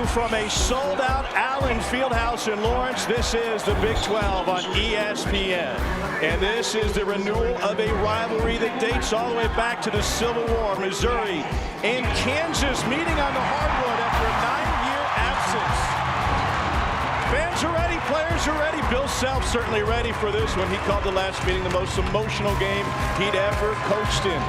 from a sold-out Allen Fieldhouse in Lawrence. This is the Big 12 on ESPN. And this is the renewal of a rivalry that dates all the way back to the Civil War. Missouri and Kansas meeting on the hardwood after a 9-year absence. Fans are ready, players are ready. Bill Self certainly ready for this one. He called the last meeting the most emotional game he'd ever coached in.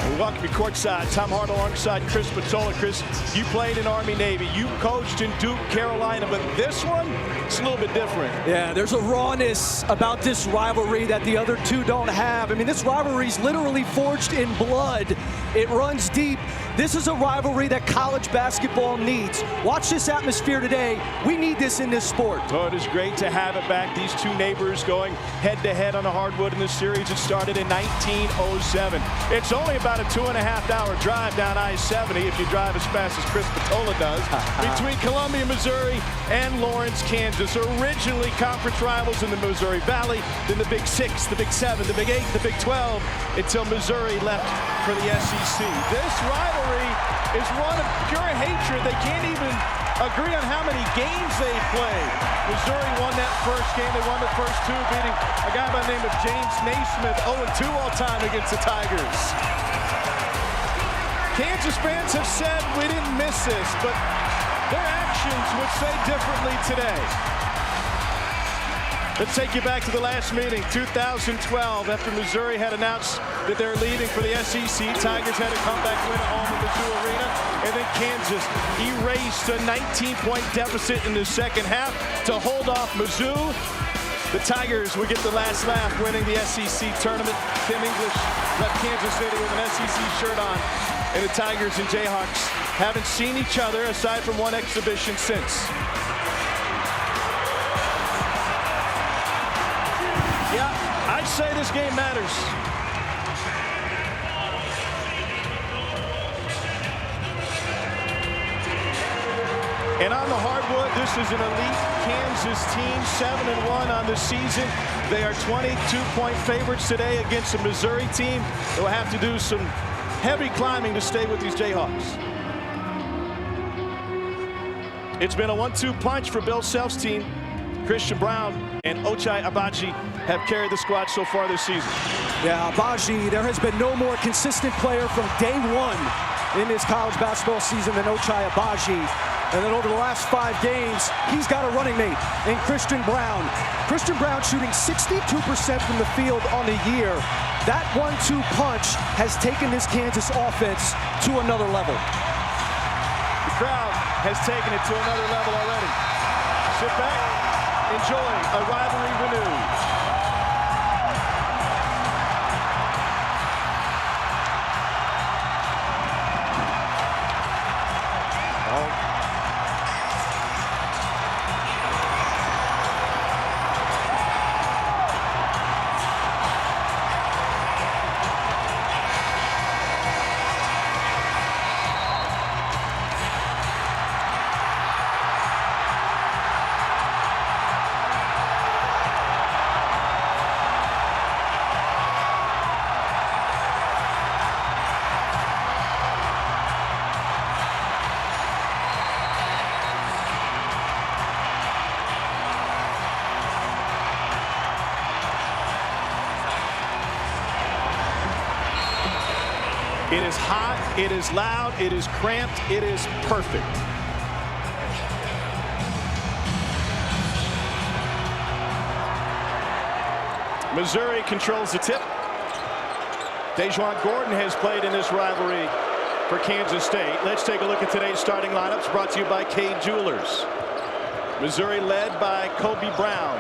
We welcome you courtside. Tom Hart alongside Chris Patola. Chris, you played in Army-Navy. You coached in Duke, Carolina, but this one, it's a little bit different. Yeah, there's a rawness about this rivalry that the other two don't have. I mean, this rivalry is literally forged in blood. It runs deep. This is a rivalry that college basketball needs. Watch this atmosphere today. We need this in this sport. Oh, it is great to have it back. These two neighbors going head-to-head on the hardwood in this series. It started in 1907. It's only about a 2.5-hour drive down I-70 if you drive as fast as Chris Patola does between Columbia, Missouri and Lawrence, Kansas. Originally conference rivals in the Missouri Valley, then the Big 6, the Big 7, the Big 8, the Big 12, until Missouri left for the SEC. This rivalry is one of pure hatred. They can't even agree on how many games they played. Missouri won that first game. They won the first two, beating a guy by the name of James Naismith, 0-2 all time against the Tigers. Kansas fans have said we didn't miss this, but their actions would say differently today. Let's take you back to the last meeting, 2012, after Missouri had announced that they're leaving for the SEC. Tigers had a comeback win at home in Mizzou Arena, and then Kansas erased a 19-point deficit in the second half to hold off Mizzou. The Tigers would get the last laugh, winning the SEC tournament. Tim English left Kansas City with an SEC shirt on, and the Tigers and Jayhawks haven't seen each other aside from one exhibition since. Yeah, I'd say this game matters. And on the hardwood, this is an elite Kansas team, 7-1 on the season. They are 22-point favorites today against a Missouri team that will have to do some heavy climbing to stay with these Jayhawks. It's been a 1-2 punch for Bill Self's team. Christian Brown and Ochai Agbaji have carried the squad so far this season. Yeah, Agbaji, there has been no more consistent player from day one in this college basketball season than Ochai Agbaji. And then over the last 5 games, he's got a running mate in Christian Brown. Christian Brown shooting 62% from the field on the year. That 1-2 punch has taken this Kansas offense to another level. The crowd has taken it to another level already. Sit back, enjoy a rivalry renewed. It is hot, it is loud, it is cramped, it is perfect. Missouri controls the tip. Dejuan Gordon has played in this rivalry for Kansas State. Let's take a look at today's starting lineups, brought to you by Cade Jewelers. Missouri led by Kobe Brown.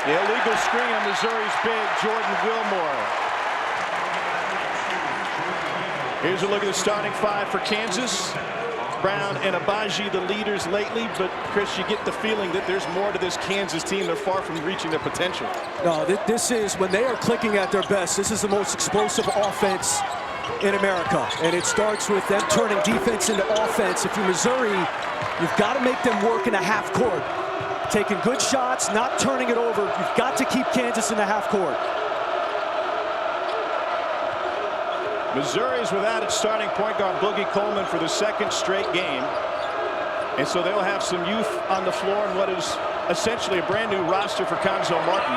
The illegal screen on Missouri's big, Jordan Wilmore. Here's a look at the starting 5 for Kansas. Brown and Agbaji, the leaders lately, but Chris, you get the feeling that there's more to this Kansas team. They're far from reaching their potential. No, this is, when they are clicking at their best, this is the most explosive offense in America. And it starts with them turning defense into offense. If you're Missouri, you've got to make them work in a half court. Taking good shots, not turning it over. You've got to keep Kansas in the half court. Missouri's without its starting point guard Boogie Coleman for the second straight game. And so they'll have some youth on the floor in what is essentially a brand new roster for Cuonzo Martin,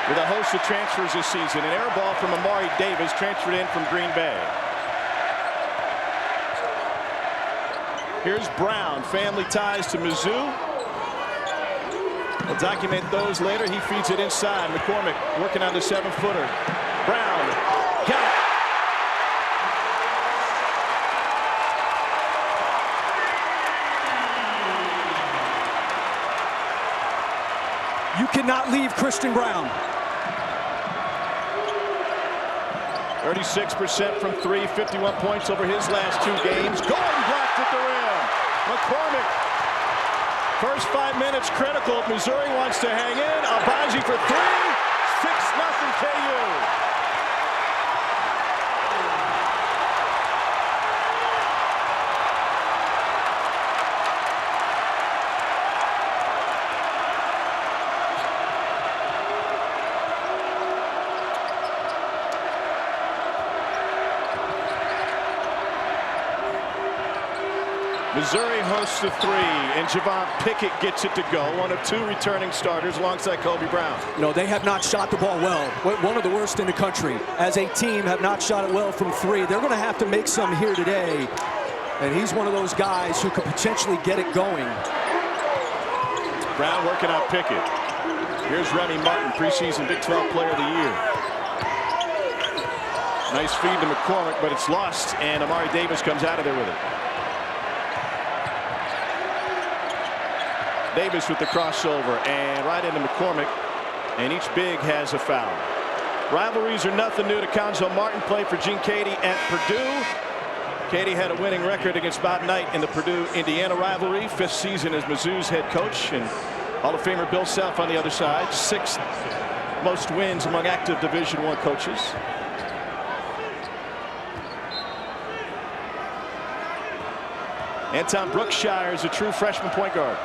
with a host of transfers this season. An air ball from Amari Davis, transferred in from Green Bay. Here's Brown, family ties to Mizzou. We'll document those later. He feeds it inside. McCormick working on the 7-footer. Brown, got it. You cannot leave Christian Brown. 36% from three, 51 points over his last 2 games. Gordon blocked at the rim. McCormick, first 5 minutes critical. Missouri wants to hang in. Abaji for 3. 6-0 KU. Missouri hosts the 3, and Javon Pickett gets it to go. One of 2 returning starters alongside Kobe Brown. You know, they have not shot the ball well. One of the worst in the country. As a team, have not shot it well from 3. They're going to have to make some here today. And he's one of those guys who could potentially get it going. Brown working out Pickett. Here's Remy Martin, preseason Big 12 Player of the Year. Nice feed to McCormick, but it's lost, and Amari Davis comes out of there with it. Davis with the crossover and right into McCormick, and each big has a foul. Rivalries are nothing new to Cuonzo Martin. Played for Gene Cady at Purdue. Cady had a winning record against Bob Knight in the Purdue-Indiana rivalry. 5th season as Mizzou's head coach, and Hall of Famer Bill Self on the other side. 6th most wins among active Division I coaches. Anton Brookshire is a true freshman point guard.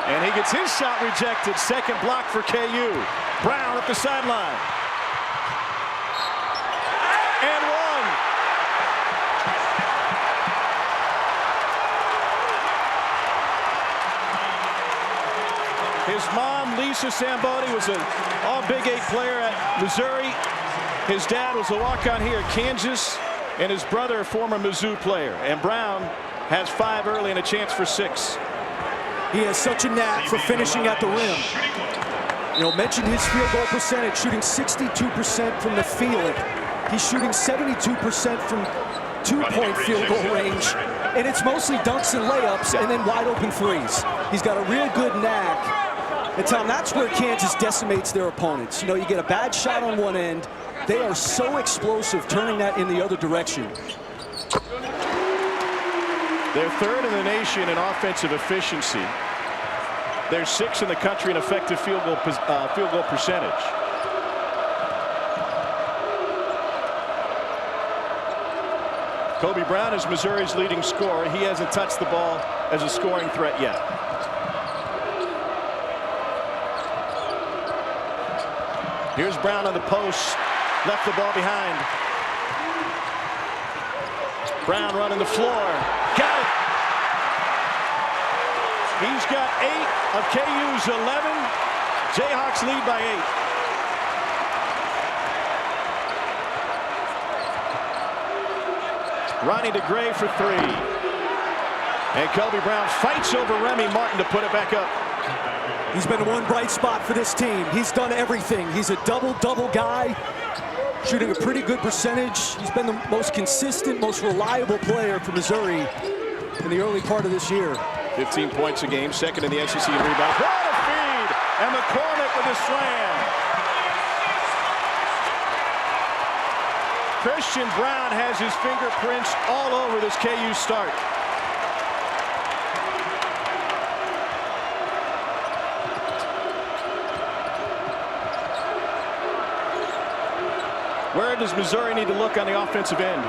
And he gets his shot rejected. Second block for KU. Brown up the sideline. And 1. His mom, Lisa Sambodi, was an all-Big 8 player at Missouri. His dad was a walk-on here at Kansas, and his brother a former Mizzou player. And Brown has 5 early and a chance for 6. He has such a knack for finishing at the rim. You know, mentioned his field goal percentage, shooting 62% from the field. He's shooting 72% from 2-point field goal range. And it's mostly dunks and layups and then wide open threes. He's got a real good knack. And Tom, that's where Kansas decimates their opponents. You know, you get a bad shot on one end. They are so explosive, turning that in the other direction. They're 3rd in the nation in offensive efficiency. They're 6th in the country in effective field goal percentage. Kobe Brown is Missouri's leading scorer. He hasn't touched the ball as a scoring threat yet. Here's Brown on the post. Left the ball behind. Brown running the floor. Got it. He's got 8 of KU's 11. Jayhawks lead by 8. Ronnie DeGray for 3. And Kobe Brown fights over Remy Martin to put it back up. He's been one bright spot for this team. He's done everything. He's a double-double guy, shooting a pretty good percentage. He's been the most consistent, most reliable player for Missouri in the early part of this year. 15 points a game, 2nd in the SEC in rebounds. What a feed! And McCormick with a slam. Christian Brown has his fingerprints all over this KU start. Where does Missouri need to look on the offensive end?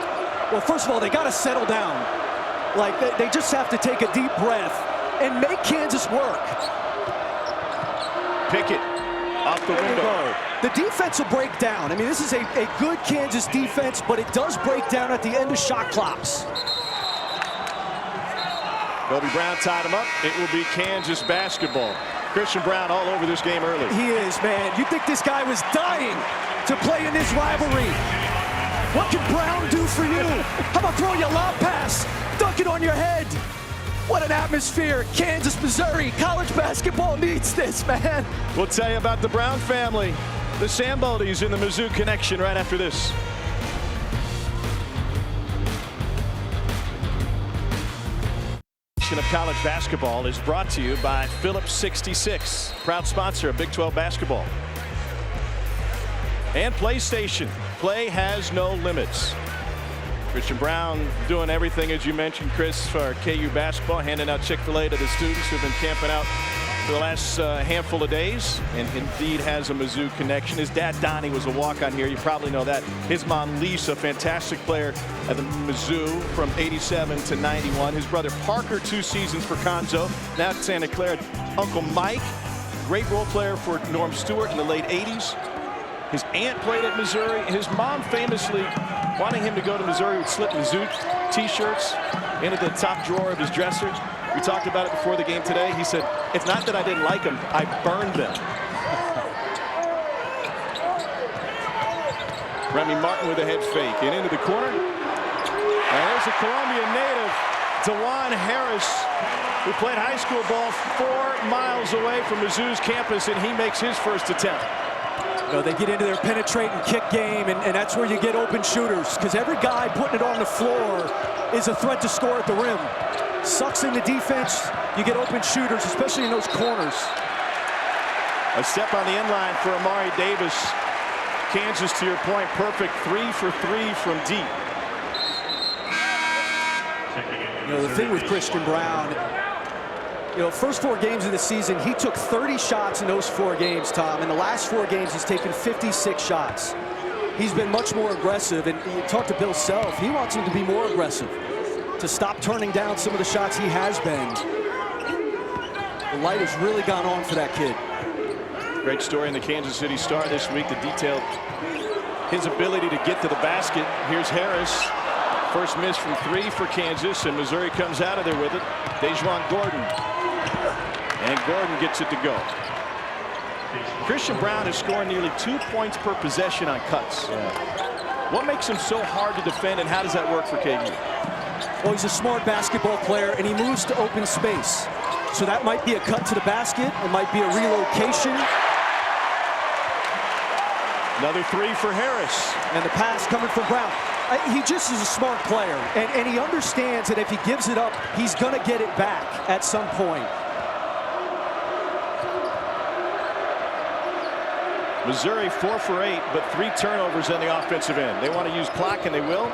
Well, first of all, they got to settle down. Like, they just have to take a deep breath and make Kansas work. Pickett off the window. The defense will break down. I mean, this is a good Kansas defense, but it does break down at the end of shot clocks. Kobe Brown tied him up. It will be Kansas basketball. Christian Brown all over this game early. He is, man. You think this guy was dying to play in this rivalry. What can Brown do for you? How about throwing you a lob pass, dunk it on your head? What an atmosphere. Kansas, Missouri. College basketball needs this, man. We'll tell you about the Brown family, the Sambodis in the Mizzou connection right after this. Of college basketball is brought to you by Phillips 66, proud sponsor of Big 12 basketball. And PlayStation. Play has no limits. Christian Brown doing everything, as you mentioned, Chris, for KU basketball, handing out Chick-fil-A to the students who've been camping out for the last handful of days, and indeed has a Mizzou connection. His dad, Donnie, was a walk-on here. You probably know that. His mom, Lisa, fantastic player at the Mizzou from 87 to 91. His brother, Parker, 2 seasons for Conzo, now at Santa Clara. Uncle Mike, great role player for Norm Stewart in the late 80s. His aunt played at Missouri. His mom famously, wanting him to go to Missouri, would slip Mizzou t-shirts into the top drawer of his dresser. We talked about it before the game today. He said, it's not that I didn't like them, I burned them. Remy Martin with a head fake and into the corner. And there's a Columbia native, DeJuan Harris, who played high school ball 4 miles away from Mizzou's campus, and he makes his first attempt. You know, they get into their penetrate and kick game, and that's where you get open shooters, because every guy putting it on the floor is a threat to score at the rim. Sucks in the defense, you get open shooters, especially in those corners. A step on the end line for Amari Davis. Kansas, to your point, perfect 3 for 3 from deep. You know, the thing with Christian Brown, you know, first 4 games of the season, he took 30 shots in those 4 games, Tom. In the last 4 games, he's taken 56 shots. He's been much more aggressive, and you talk to Bill Self, he wants him to be more aggressive, to stop turning down some of the shots he has been. The light has really gone on for that kid. Great story in the Kansas City Star this week that detailed his ability to get to the basket. Here's Harris. First miss from 3 for Kansas, and Missouri comes out of there with it. DeJuan Gordon. And Gordon gets it to go. Christian Brown is scoring nearly 2 points per possession on cuts. What makes him so hard to defend, and how does that work for KU? Well, he's a smart basketball player, and he moves to open space. So that might be a cut to the basket. It might be a relocation. Another 3 for Harris. And the pass coming from Brown. He just is a smart player, and he understands that if he gives it up, he's going to get it back at some point. Missouri 4 for 8, but 3 turnovers on the offensive end. They want to use clock, and they will.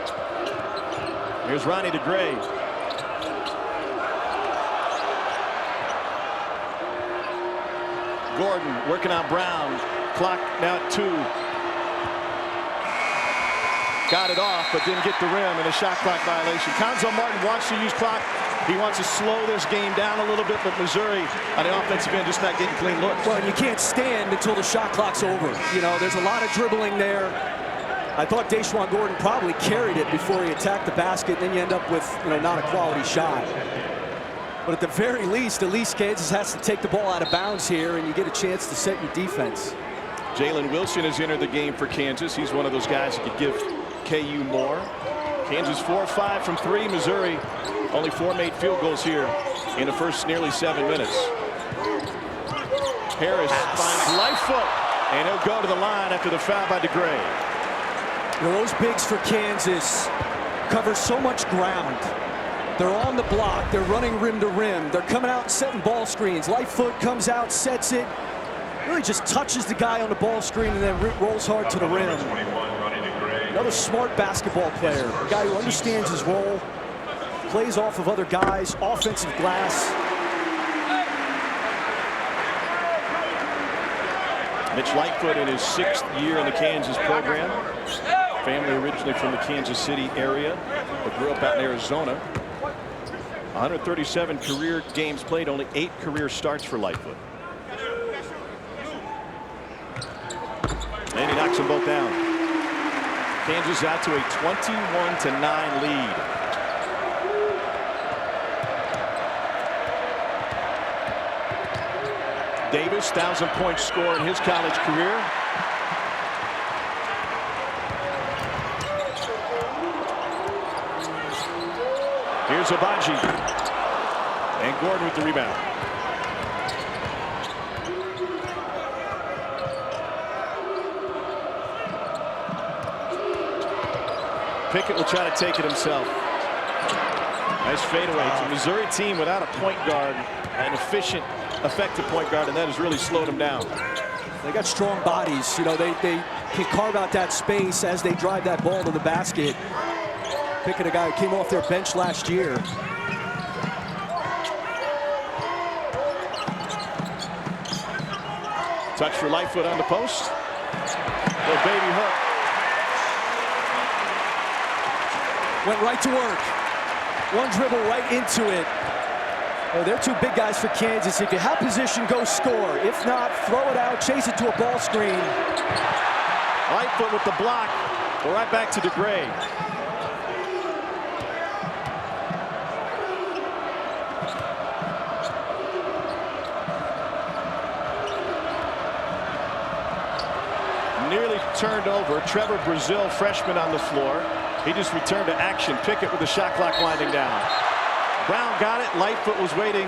Here's Ronnie DeGray. Gordon working on Brown. Clock now at 2. Got it off, but didn't get the rim, and a shot clock violation. Conzo Martin wants to use clock. He wants to slow this game down a little bit, but Missouri on the offensive end just not getting clean looks. Well, you can't stand until the shot clock's over. You know, there's a lot of dribbling there. I thought DeJuan Gordon probably carried it before he attacked the basket, and then you end up with, you know, not a quality shot. But at the very least, Kansas has to take the ball out of bounds here, and you get a chance to set your defense. Jalen Wilson has entered the game for Kansas. He's one of those guys that could give KU more. Kansas 4-5 from 3. Missouri only 4 made field goals here in the first nearly 7 minutes. Harris finds Lightfoot, and he'll go to the line after the foul by DeGray. You know, those bigs for Kansas cover so much ground. They're on the block. They're running rim to rim. They're coming out and setting ball screens. Lightfoot comes out, sets it, really just touches the guy on the ball screen, and then rolls hard to the rim. Another smart basketball player, a guy who understands his role, plays off of other guys, offensive glass. Mitch Lightfoot in his 6th year in the Kansas program. Family originally from the Kansas City area, but grew up out in Arizona. 137 career games played, only 8 career starts for Lightfoot. And he knocks them both down. Kansas out to a 21-9 lead. Davis, 1,000-point score in his college career. Here's Abaji. And Gordon with the rebound. Pickett will try to take it himself. Nice fadeaway. It's a Missouri team without a point guard, an efficient, effective point guard, and that has really slowed them down. They got strong bodies. You know, they can carve out that space as they drive that ball to the basket. Pickett, a guy who came off their bench last year. Touch for Lightfoot on the post. Little baby hook. Went right to work. One dribble right into it. Oh, they're two big guys for Kansas. If you have position, go score. If not, throw it out, chase it to a ball screen. Lightfoot with the block. We're right back to DeGray. Nearly turned over. Trevor Brazil, freshman, on the floor. He just returned to action. Pickett with the shot clock winding down. Brown got it. Lightfoot was waiting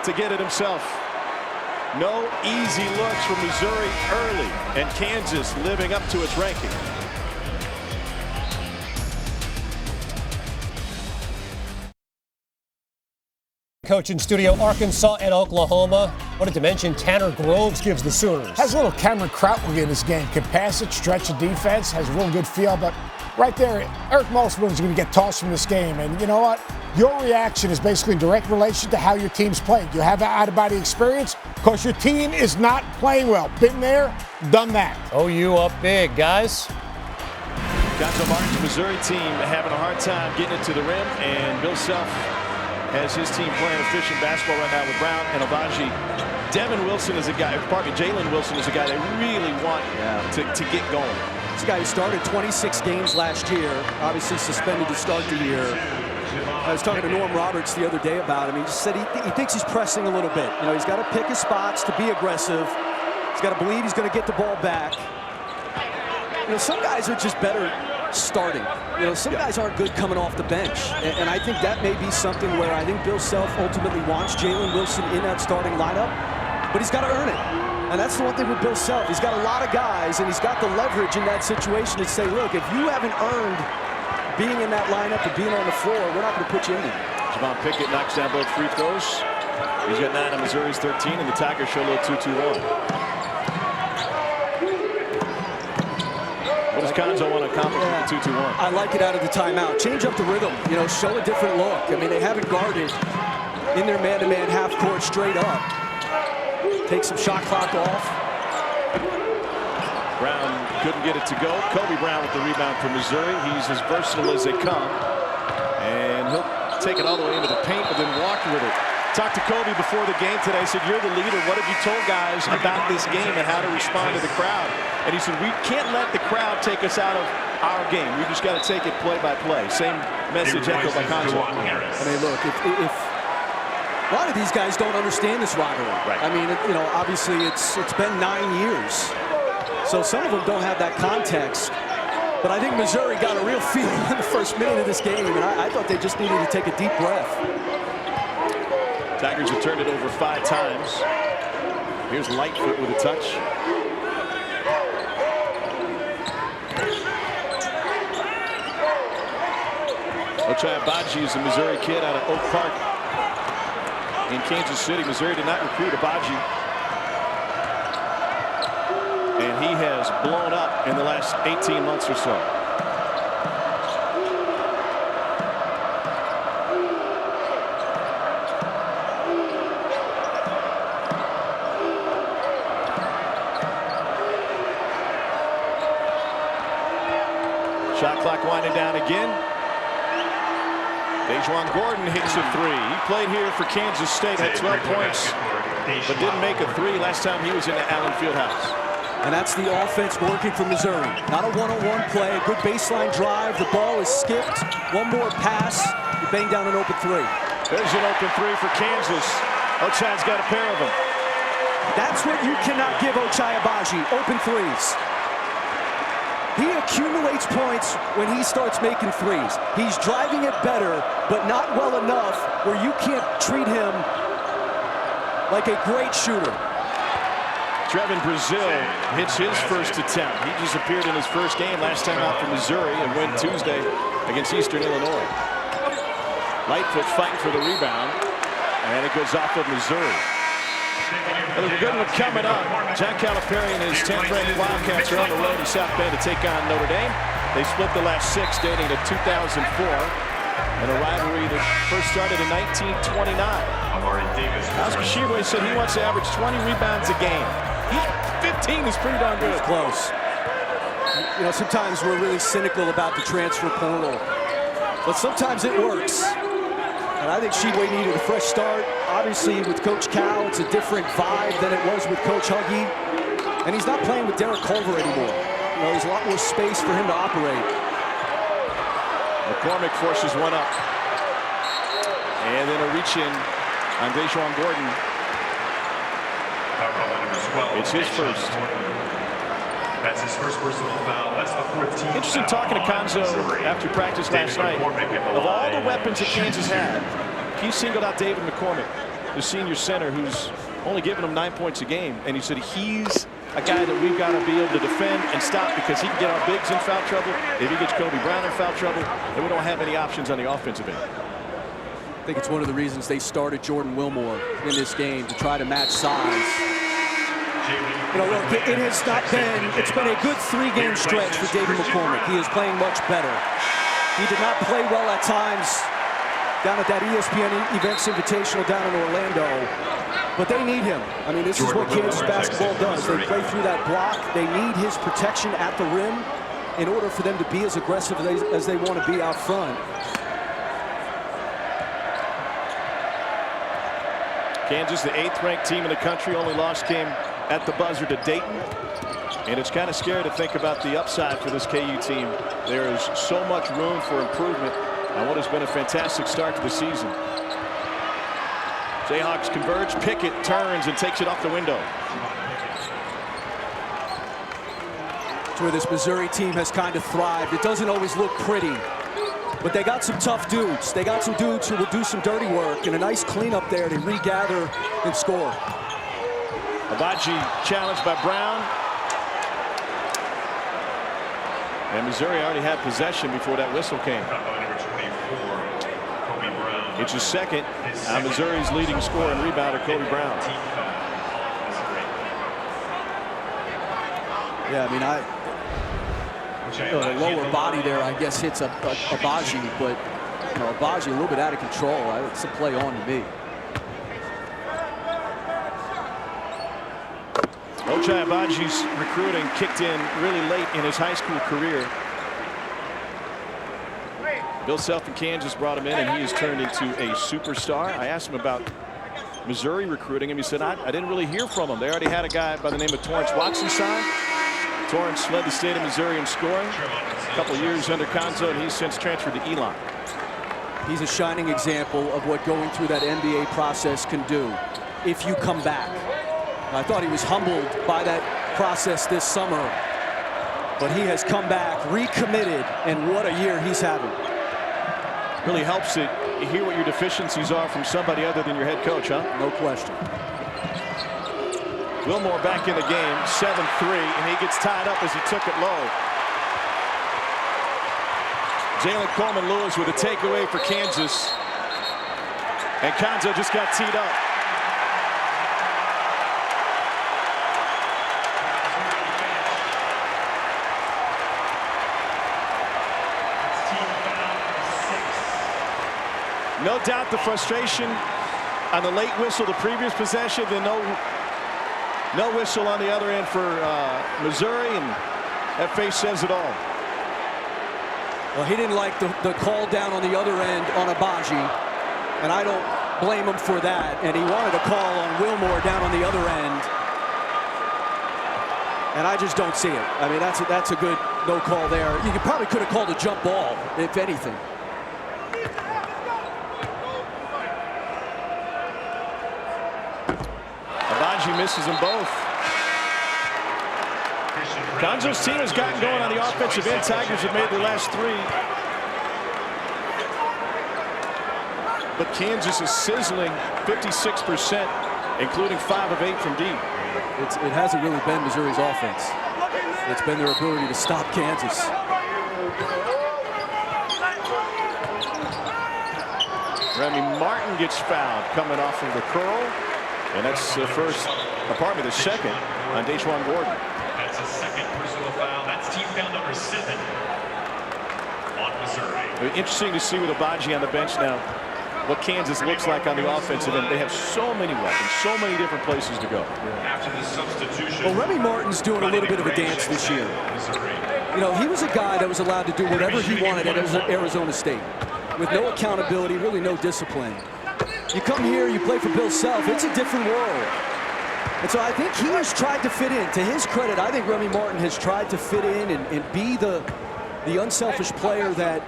to get it himself. No easy looks from Missouri early, and Kansas living up to its ranking. Coach in studio, Arkansas and Oklahoma. What a dimension Tanner Groves gives the Sooners. Has a little Cameron Krautwig in this game. Can pass it, stretch the defense, has a real good feel. But right there, Eric Mulsman is going to get tossed from this game. And you know what? Your reaction is basically in direct relation to how your team's playing. You have that out-of-body experience because your team is not playing well. Been there, done that. OU up big, guys. Gonzo Martin's Missouri team having a hard time getting it to the rim, and Bill Self has his team playing efficient basketball right now with Brown and Abaji. Devin Wilson is a guy, Jalen Wilson is a guy they really want to get going. This guy who started 26 games last year, obviously suspended to start the year. I was talking to Norm Roberts the other day about him. He just said he thinks he's pressing a little bit. You know, he's got to pick his spots to be aggressive. He's got to believe he's going to get the ball back. You know, some guys are just better starting. You know, some guys aren't good coming off the bench. And I think that may be something where I think Bill Self ultimately wants Jalen Wilson in that starting lineup, but he's got to earn it. And that's the one thing with Bill Self. He's got a lot of guys, and he's got the leverage in that situation to say, look, if you haven't earned being in that lineup and being on the floor, we're not going to put you in there. Javon Pickett knocks down both free throws. He's got 9 on Missouri's 13, and the Tigers show a little 2-2-1. What does Gonzo want to accomplish with the 2-2-1? I like it out of the timeout. Change up the rhythm. You know, show a different look. I mean, they haven't guarded in their man-to-man half court straight up. Take some shot clock off. Brown couldn't get it to go. Kobe Brown with the rebound for Missouri. He's as versatile as they come. And he'll take it all the way into the paint, but then walk with it. Talked to Kobe before the game today. I said, you're the leader. What have you told guys about this game and how to respond to the crowd? And he said, we can't let the crowd take us out of our game. We just got to take it play by play. Same message echoed by Gonzo. I mean, look, if a lot of these guys don't understand this rivalry. Right. I mean, you know, obviously it's been 9 years. So some of them don't have that context. But I think Missouri got a real feel in the first minute of this game, and I thought they just needed to take a deep breath. Tigers have turned it over 5 times. Here's Lightfoot with a touch. Ochai Abaji is a Missouri kid out of Oak Park in Kansas City. Missouri did not recruit Abaji, and he has blown up in the last 18 months or so. Shot clock winding down again. Dejuan Gordon hits a 3. He played here for Kansas State, had 12 points, but didn't make a 3 last time he was in the Allen Fieldhouse. And that's the offense working for Missouri. Not a one-on-one play, a good baseline drive. The ball is skipped. One more pass. You bang down an open three. There's an open three for Kansas. Ochai's got a pair of them. That's what you cannot give Ochai Agbaji, open threes. He accumulates points when he starts making threes. He's driving it better, but not well enough where you can't treat him like a great shooter. Trevin Brazil hits his first attempt. He just appeared in his first game last time out for Missouri and win Tuesday against Eastern Illinois. Lightfoot fighting for the rebound, and it goes off of Missouri. Well, there's a good one coming up. John Calipari and his 10th-ranked Wildcats are on the road in South Bend to take on Notre Dame. They split the last 6 dating to 2004, and a rivalry that first started in 1929. Oscar Tshiebwe said he wants to average 20 rebounds a game. 15 is pretty darn good. It's close. You know, sometimes we're really cynical about the transfer portal, but sometimes it works. And I think Tshiebwe needed a fresh start. Obviously, with Coach Cal, it's a different vibe than it was with Coach Huggy. And he's not playing with Derek Culver anymore. You know, there's a lot more space for him to operate. McCormick forces one up. And then a reach in on Deshaun Gordon. It's his first. That's his first personal foul. That's the 14th. Interesting talking to Konzo after practice last night. Of all the weapons that Kansas had, he singled out David McCormick, the senior center, who's only given him 9 points a game. And he said he's a guy that we've got to be able to defend and stop because he can get our bigs in foul trouble. If he gets Kobe Brown in foul trouble, then we don't have any options on the offensive end. I think it's one of the reasons they started Jordan Wilmore in this game, to try to match size. You know, look, it's been a good 3-game stretch for David McCormick. He is playing much better. He did not play well at times down at that ESPN Events Invitational down in Orlando, but they need him. I mean, this is what Kansas basketball does. They play through that block. They need his protection at the rim in order for them to be as aggressive as they want to be out front. Kansas, the 8th-ranked team in the country, only loss came at the buzzer to Dayton. And it's kind of scary to think about the upside for this KU team. There is so much room for improvement on what has been a fantastic start to the season. Jayhawks converge, Pickett turns and takes it off the window. It's where this Missouri team has kind of thrived. It doesn't always look pretty, but they got some tough dudes. They got some dudes who will do some dirty work, and a nice cleanup there to regather and score. Agbaji challenged by Brown. And Missouri already had possession before that whistle came. It's his second. Missouri's leading scorer and rebounder, Kobe Brown. Yeah, I mean, the lower body there, I guess, hits Agbaji, but you know, Agbaji a little bit out of control. It's a play on to me. Ochai Agbaji's recruiting kicked in really late in his high school career. Bill Self in Kansas brought him in, and he has turned into a superstar. I asked him about Missouri recruiting him. He said, I didn't really hear from him. They already had a guy by the name of Torrance Watson signed. Torrance led the state of Missouri in scoring. A couple of years under Konzo, and he's since transferred to Elon. He's a shining example of what going through that NBA process can do if you come back. I thought he was humbled by that process this summer, but he has come back, recommitted, and what a year he's having. Really helps to hear what your deficiencies are from somebody other than your head coach, huh? No question. Wilmore back in the game, 7-3, and he gets tied up as he took it low. Jalen Coleman-Lewis with a takeaway for Kansas. And Konzo just got teed up. No doubt the frustration on the late whistle, the previous possession, then no whistle on the other end for Missouri, and that face says it all. Well, he didn't like the call down on the other end on Agbaji, and I don't blame him for that. And he wanted a call on Wilmore down on the other end. And I just don't see it. I mean, that's a good no call there. You probably could have called a jump ball, if anything. Abaji misses them both. Gonzo's team has gotten going on the offensive end. Tigers have made their last 3. But Kansas is sizzling 56%, including 5 of 8 from deep. It hasn't really been Missouri's offense. It's been their ability to stop Kansas. Remy Martin gets fouled coming off of the curl. And that's the second on Deshaun Gordon. That's a second personal foul. That's team foul number 7 on Missouri. Interesting to see with Abaji on the bench now what Kansas looks like on the offensive end. They have so many weapons, so many different places to go. After the substitution. Well, Remy Martin's doing a little bit of a dance this year. You know, he was a guy that was allowed to do whatever he wanted at Arizona State, with no accountability, really no discipline. You come here, you play for Bill Self, it's a different world. And so I think he has tried to fit in. To his credit, I think Remy Martin has tried to fit in and be the unselfish player that,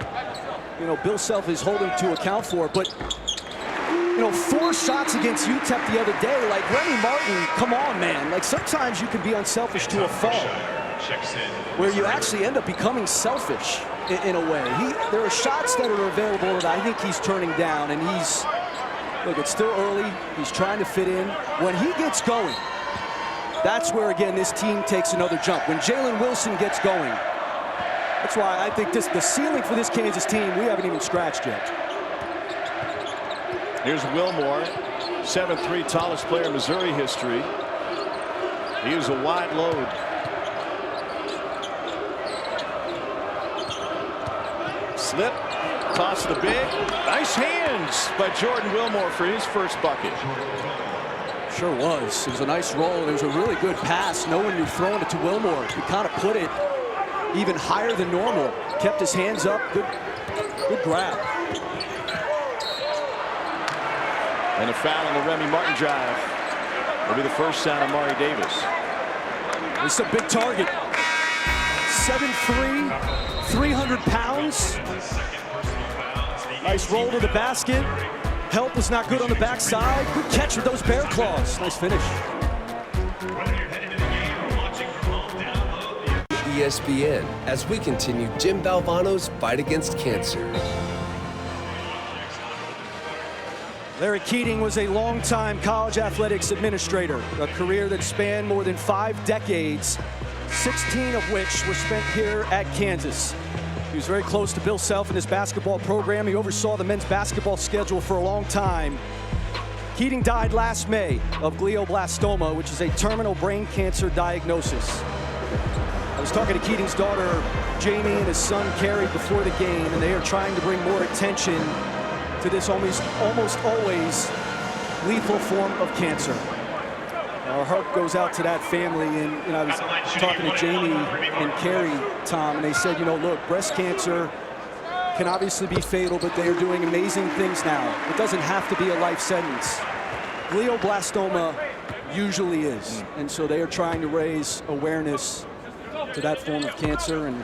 you know, Bill Self is holding to account for. But, you know, 4 shots against UTEP the other day, like Remy Martin, come on, man. Like sometimes you can be unselfish to a fault, where you actually end up becoming selfish in a way. There are shots that are available that I think he's turning down, and look, it's still early. He's trying to fit in. When he gets going, that's where, again, this team takes another jump. When Jalen Wilson gets going, that's why I think the ceiling for this Kansas team, we haven't even scratched yet. Here's Wilmore, 7'3", tallest player in Missouri history. He is a wide load. Slip. Toss to the big. Nice hands by Jordan Wilmore for his first bucket. Sure was. It was a nice roll. It was a really good pass, knowing you're throwing it to Wilmore. He kind of put it even higher than normal. Kept his hands up. Good grab. And a foul on the Remy Martin drive. Will be the first down on Mari Davis. This is a big target. 7'3", 300 pounds. Nice roll to the basket. Help was not good on the backside. Good catch with those bear claws. Nice finish. ESPN as we continue Jim Valvano's fight against cancer. Larry Keating was a longtime college athletics administrator, a career that spanned more than 5 decades, 16 of which were spent here at Kansas. He was very close to Bill Self in his basketball program. He oversaw the men's basketball schedule for a long time. Keating died last May of glioblastoma, which is a terminal brain cancer diagnosis. I was talking to Keating's daughter, Jamie, and his son, Kerry, before the game, and they are trying to bring more attention to this almost always lethal form of cancer. Our heart goes out to that family, and you know, I was talking to Jamie and Kerry, Tom, and they said, you know, look, breast cancer can obviously be fatal, but they are doing amazing things now. It doesn't have to be a life sentence. Glioblastoma usually is, and so they are trying to raise awareness to that form of cancer, and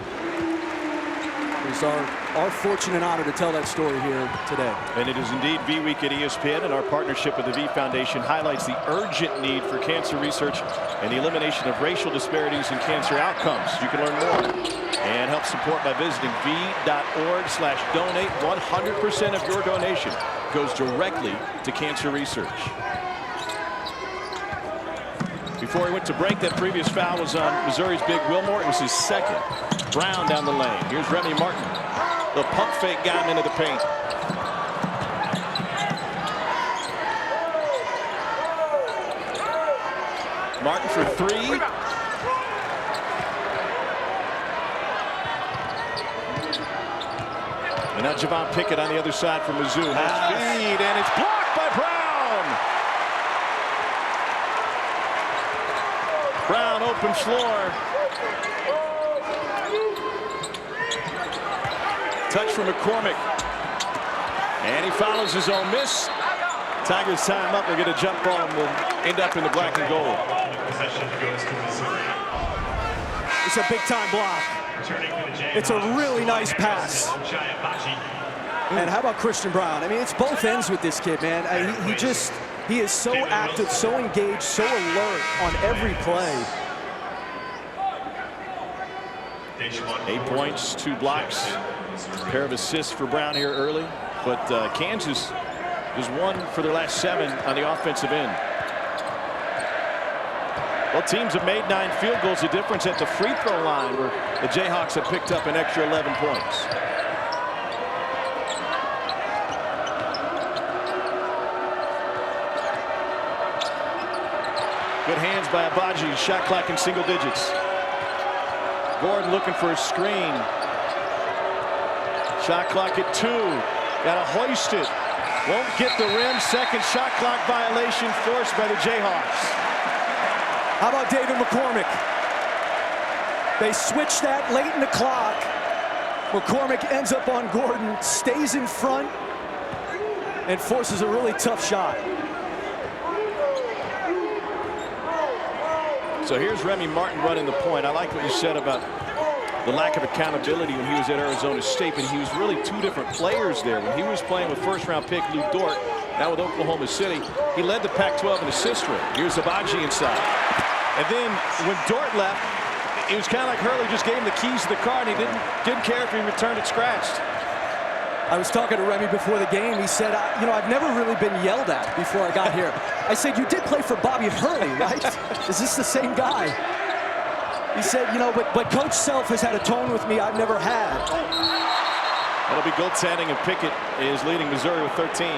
it's our fortune and honor to tell that story here today. And it is indeed V Week at ESPN, and our partnership with the V Foundation highlights the urgent need for cancer research and the elimination of racial disparities in cancer outcomes. You can learn more and help support by visiting v.org/donate. 100% of your donation goes directly to cancer research. Before he went to break, that previous foul was on Missouri's big Wilmore. It was his second. Brown down the lane. Here's Remy Martin. The pump fake got him into the paint. Martin for 3. And now Javon Pickett on the other side from Mizzou. Nice feed, and it's blocked by Brown. Brown open floor. Touch from McCormick. And he follows his own miss. Tigers tie him up. We'll get a jump ball and we'll end up in the black and gold. Possession goes to Missouri. It's a big-time block. It's a really nice pass. And how about Christian Brown? I mean, it's both ends with this kid, man. He is so active, so engaged, so alert on every play. 8 points, 2 blocks, a pair of assists for Brown here early. But Kansas has won for their last 7 on the offensive end. Well, teams have made 9 field goals. The difference at the free throw line, where the Jayhawks have picked up an extra 11 points. Good hands by Abaji. Shot clock in single digits. Gordon looking for a screen. Shot clock at 2. Got to hoist it. Won't get the rim. Second shot clock violation forced by the Jayhawks. How about David McCormick? They switched that late in the clock. McCormick ends up on Gordon, stays in front, and forces a really tough shot. So here's Remy Martin running the point. I like what you said about the lack of accountability when he was at Arizona State, but he was really 2 different players there. When he was playing with first-round pick Lou Dort, now with Oklahoma City, he led the Pac-12 in assist rate. Here's Abaji inside. And then when Dort left, it was kind of like Hurley just gave him the keys to the car, and he didn't care if he returned it scratched. I was talking to Remy before the game. He said, you know, I've never really been yelled at before I got here. I said, you did play for Bobby Hurley, right? Is this the same guy? He said, you know, but Coach Self has had a tone with me I've never had. That'll be goaltending, and Pickett is leading Missouri with 13.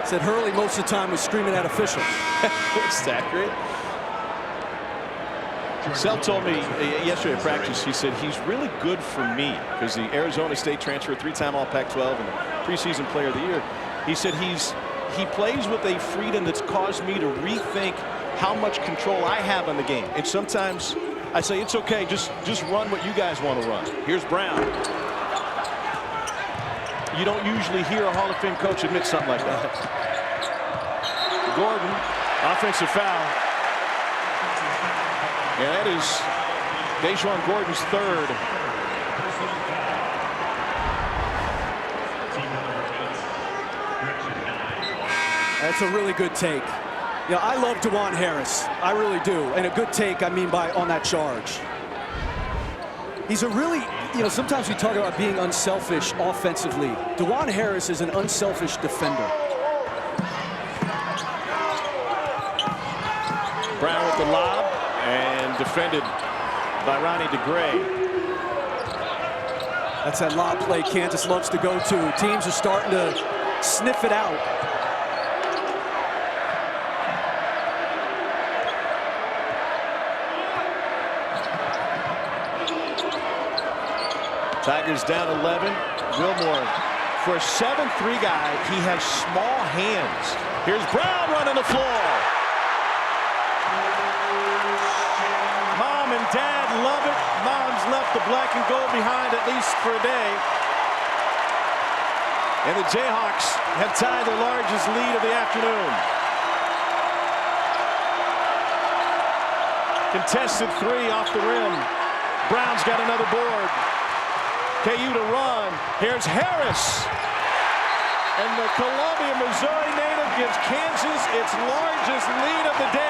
Said Hurley most of the time was screaming at officials. That's accurate. Self told me yesterday at practice, he said he's really good for me because the Arizona State transfer, 3-time All Pac-12 and preseason player of the year. He said he plays with a freedom that's caused me to rethink how much control I have on the game. And sometimes I say, it's okay, just run what you guys want to run. Here's Brown. You don't usually hear a Hall of Fame coach admit something like that. Gordon, offensive foul. And that is Deshaun Gordon's 3rd. That's a really good take. You know, I love DeJuan Harris. I really do. And a good take, I mean, by on that charge. He's a really, you know, sometimes we talk about being unselfish offensively. DeJuan Harris is an unselfish defender. Brown with the lob. And defended by Ronnie DeGray. That's that lob play Kansas loves to go to. Teams are starting to sniff it out. Tigers down 11. Wilmore, for a 7'3" guy, he has small hands. Here's Brown running the floor. Mom and Dad love it. Mom's left the black and gold behind, at least for a day. And the Jayhawks have tied their largest lead of the afternoon. Contested 3 off the rim. Brown's got another board. KU to run. Here's Harris. And the Columbia, Missouri native gives Kansas its largest lead of the day.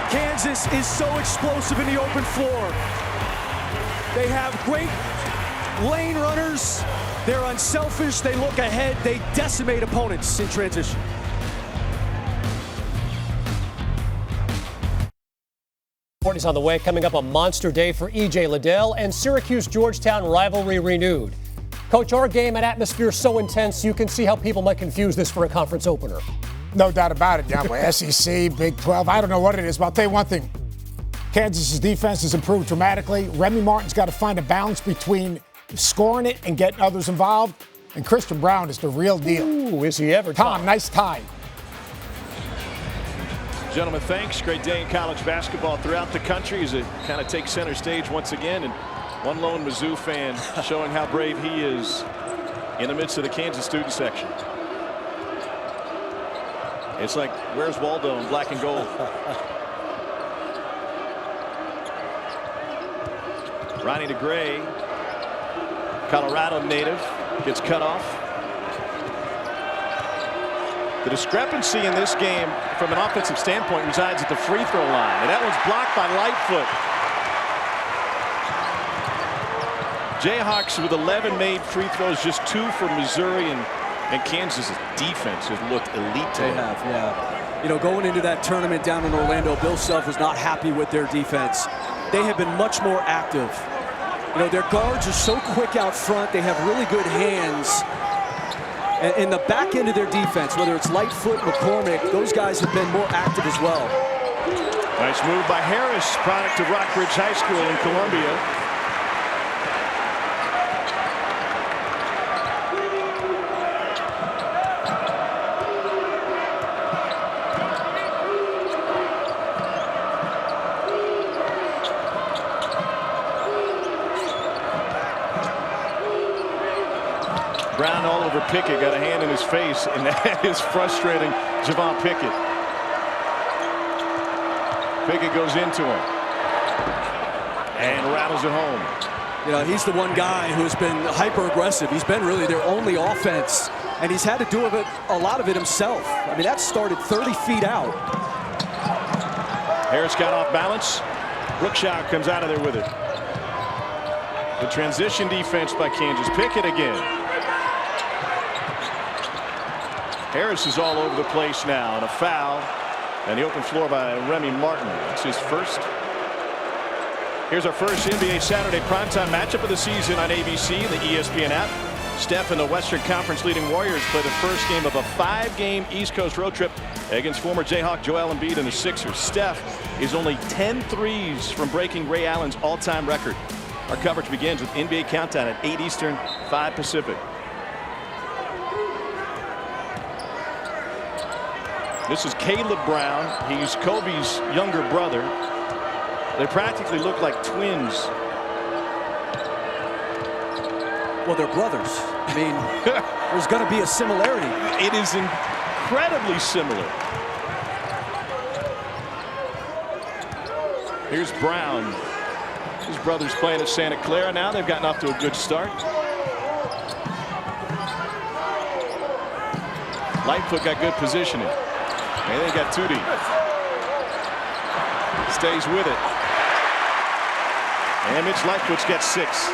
Kansas is so explosive in the open floor. They have great lane runners. They're unselfish. They look ahead. They decimate opponents in transition. Is on the way. Coming up, a monster day for E.J. Liddell, and Syracuse-Georgetown rivalry renewed. Coach, our game and atmosphere so intense, you can see how people might confuse this for a conference opener. No doubt about it, Yahweh. SEC, Big 12, I don't know what it is, but I'll tell you one thing. Kansas's defense has improved dramatically. Remy Martin's got to find a balance between scoring it and getting others involved. And Christian Brown is the real deal. Ooh, is he ever? Tom, nice tie. Gentlemen, thanks. Great day in college basketball throughout the country as it kind of takes center stage once again. And one lone Mizzou fan showing how brave he is in the midst of the Kansas student section. It's like, where's Waldo in black and gold? Ronnie DeGray, Colorado native, gets cut off. The discrepancy in this game from an offensive standpoint resides at the free throw line, and that one's blocked by Lightfoot. Jayhawks with 11 made free throws, just 2 for Missouri, and Kansas' defense has looked elite today. They have, yeah. You know, going into that tournament down in Orlando, Bill Self was not happy with their defense. They have been much more active. You know, their guards are so quick out front. They have really good hands. And in the back end of their defense, whether it's Lightfoot, McCormick, those guys have been more active as well. Nice move by Harris, product of Rockbridge High School in Columbia. Brown all over Pickett, got a hand in his face, and that is frustrating Javon Pickett. Pickett goes into him and rattles it home. You know, he's the one guy who's been hyper aggressive. He's been really their only offense, and he's had to do a lot of it himself. I mean, that started 30 feet out. Harris got off balance. Brookshaw comes out of there with it. The transition defense by Kansas. Pickett again. Harris is all over the place now, and a foul, and the open floor by Remy Martin. That's his first. Here's our first NBA Saturday primetime matchup of the season on ABC, the ESPN app. Steph and the Western Conference leading Warriors play the first game of a 5-game East Coast road trip against former Jayhawk Joel Embiid and the Sixers. Steph is only 10 threes from breaking Ray Allen's all-time record. Our coverage begins with NBA Countdown at 8 Eastern, 5 Pacific. This is Caleb Brown. He's Kobe's younger brother. They practically look like twins. Well, they're brothers. I mean, there's going to be a similarity. It is incredibly similar. Here's Brown. His brother's playing at Santa Clara now. They've gotten off to a good start. Lightfoot got good positioning. And they got Tootie. Stays with it. And Mitch Lightfoot's got 6.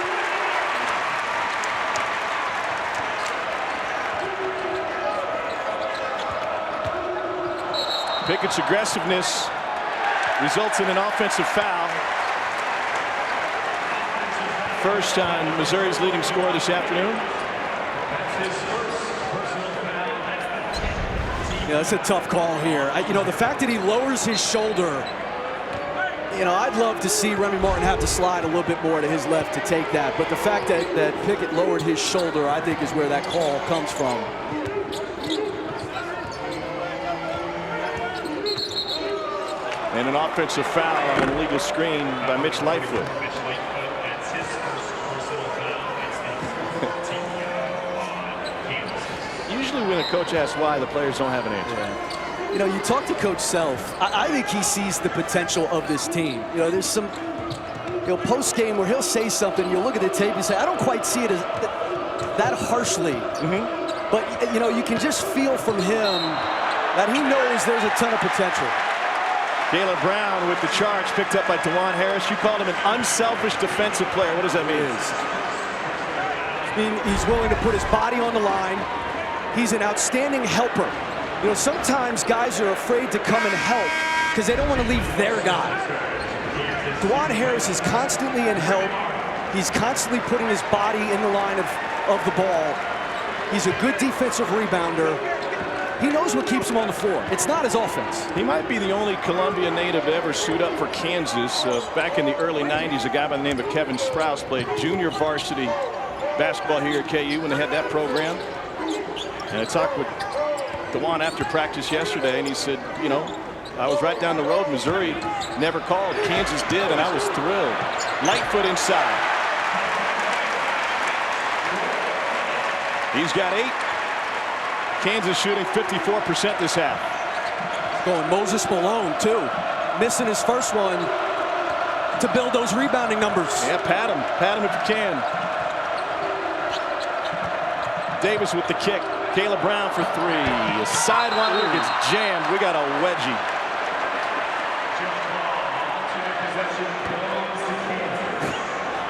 Pickett's aggressiveness results in an offensive foul. First on Missouri's leading scorer this afternoon. Yeah, that's a tough call here. You know, the fact that he lowers his shoulder, you know, I'd love to see Remy Martin have to slide a little bit more to his left to take that. But the fact that Pickett lowered his shoulder, I think, is where that call comes from. And an offensive foul on an illegal screen by Mitch Lightfoot. Usually when a coach asks why, the players don't have an answer. Yeah. You know, you talk to Coach Self. I think he sees the potential of this team. You know, there's some, you know, post game where he'll say something. You'll look at the tape and say, I don't quite see it as that harshly. But you know, you can just feel from him that he knows there's a ton of potential. Caleb Brown with the charge, picked up by DeJuan Harris. You called him an unselfish defensive player. What does that mean? I mean, he's willing to put his body on the line. He's an outstanding helper. You know, sometimes guys are afraid to come and help because they don't want to leave their guy. DeJuan Harris is constantly in help. He's constantly putting his body in the line of the ball. He's a good defensive rebounder. He knows what keeps him on the floor. It's not his offense. He might be the only Columbia native to ever suit up for Kansas. Back in the early 90s, a guy by the name of Kevin Sprouse played junior varsity basketball here at KU when they had that program. And I talked with DeJuan after practice yesterday, and he said, you know, I was right down the road. Missouri never called. Kansas did, and I was thrilled. Lightfoot inside. He's got 8. Kansas shooting 54% this half. Going Moses Malone, too. Missing his first one to build those rebounding numbers. Yeah, pat him. Pat him if you can. Davis with the kick. Caleb Brown for 3. A sidewinder gets jammed. We got a wedgie.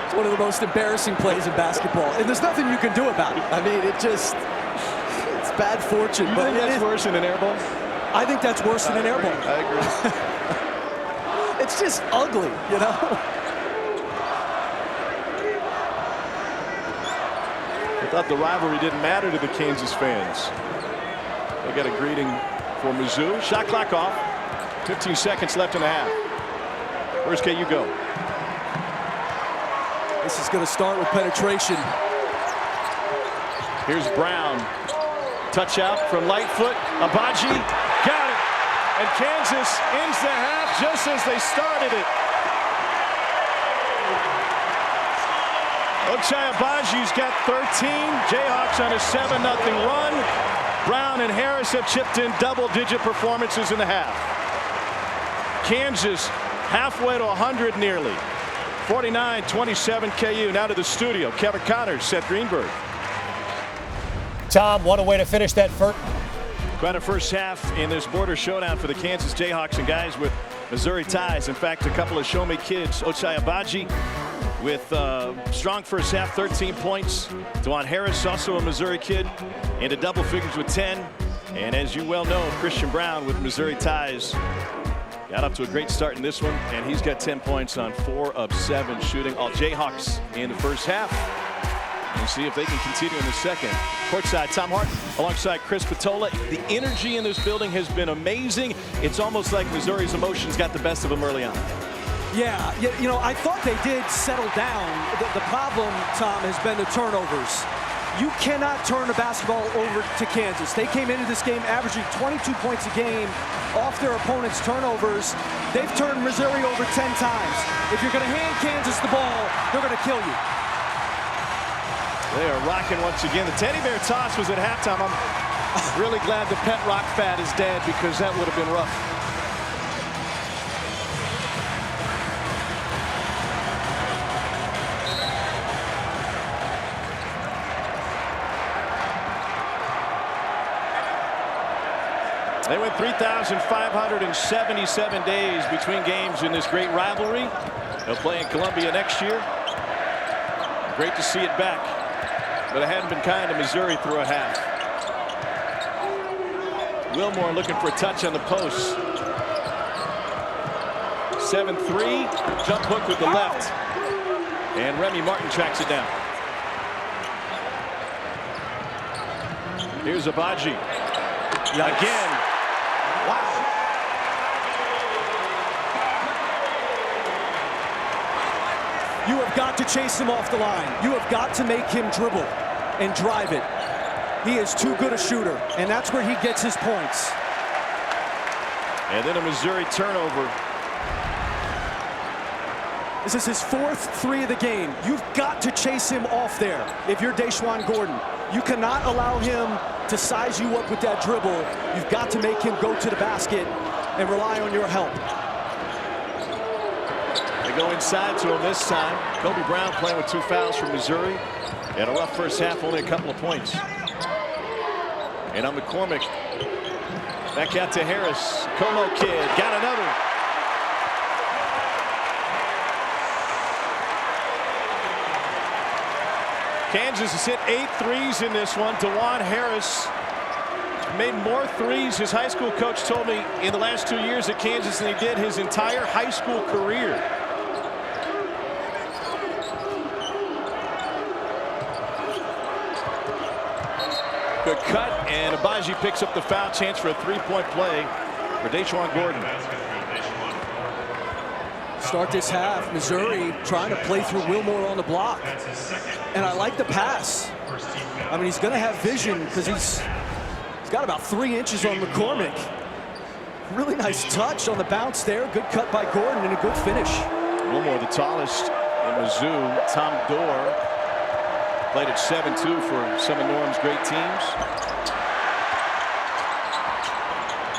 It's one of the most embarrassing plays in basketball. And there's nothing you can do about it. I mean, it's bad fortune. You but think that's worse than an air ball? I think that's worse than an air ball. I agree. It's just ugly, you know? I thought the rivalry didn't matter to the Kansas fans. They got a greeting for Mizzou. Shot clock off. 15 seconds left in the half. Where's KU go? This is going to start with penetration. Here's Brown. Touch out from Lightfoot. Agbaji got it. And Kansas ends the half just as they started it. Ochai Agbaji's got 13. Jayhawks on a 7-0 run. Brown and Harris have chipped in double-digit performances in the half. Kansas halfway to 100 nearly. 49-27 KU. Now to the studio. Kevin Connors, Seth Greenberg. Tom, what a way to finish that first. Quite a first half in this border showdown for the Kansas Jayhawks and guys with Missouri ties. In fact, a couple of show me kids. Ochai Agbaji with strong first half, 13 points. DeJuan Harris, also a Missouri kid, into double figures with 10. And as you well know, Christian Brown with Missouri ties got up to a great start in this one, and he's got 10 points on 4 of 7 shooting. All Jayhawks in the first half. We'll see if they can continue in the second. Courtside, Tom Hart alongside Chris Patola. The energy in this building has been amazing. It's almost like Missouri's emotions got the best of them early on. Yeah, you know, I thought they did settle down. The problem, Tom, has been the turnovers. You cannot turn the basketball over to Kansas. They came into this game averaging 22 points a game off their opponent's turnovers. They've turned Missouri over 10 times. If you're going to hand Kansas the ball, they're going to kill you. They are rocking once again. The teddy bear toss was at halftime. I'm really glad the pet rock fat is dead because that would have been rough. They went 3,577 days between games in this great rivalry. They'll play in Columbia next year. Great to see it back. But it hadn't been kind to Missouri through a half. Wilmore looking for a touch on the post. 7-3. Jump hook with the left. And Remy Martin tracks it down. Here's Agbaji. Again. Wow. You have got to chase him off the line. You have got to make him dribble and drive it. He is too good a shooter, and that's where he gets his points. And then a Missouri turnover. This is his 4th 3 of the game. You've got to chase him off there if you're Deshaun Gordon. You cannot allow him to size you up with that dribble. You've got to make him go to the basket and rely on your help. They go inside to him this time. Kobe Brown playing with 2 fouls for Missouri. And a rough first half, only a couple of points. And on McCormick. Back out to Harris. Como kid got another. Kansas has hit 8 threes in this one. DeJuan Harris made more threes, his high school coach told me, in the last 2 years at Kansas than he did his entire high school career. Good cut, and Agbaji picks up the foul, chance for a 3-point play for Deshaun Gordon. Start this half, Missouri trying to play through Wilmore on the block. And I like the pass. I mean, he's going to have vision because he's got about 3 inches on McCormick. Really nice touch on the bounce there. Good cut by Gordon and a good finish. Wilmore, the tallest in Mizzou. Tom Dorr Played at 7-2 for some of Norm's great teams.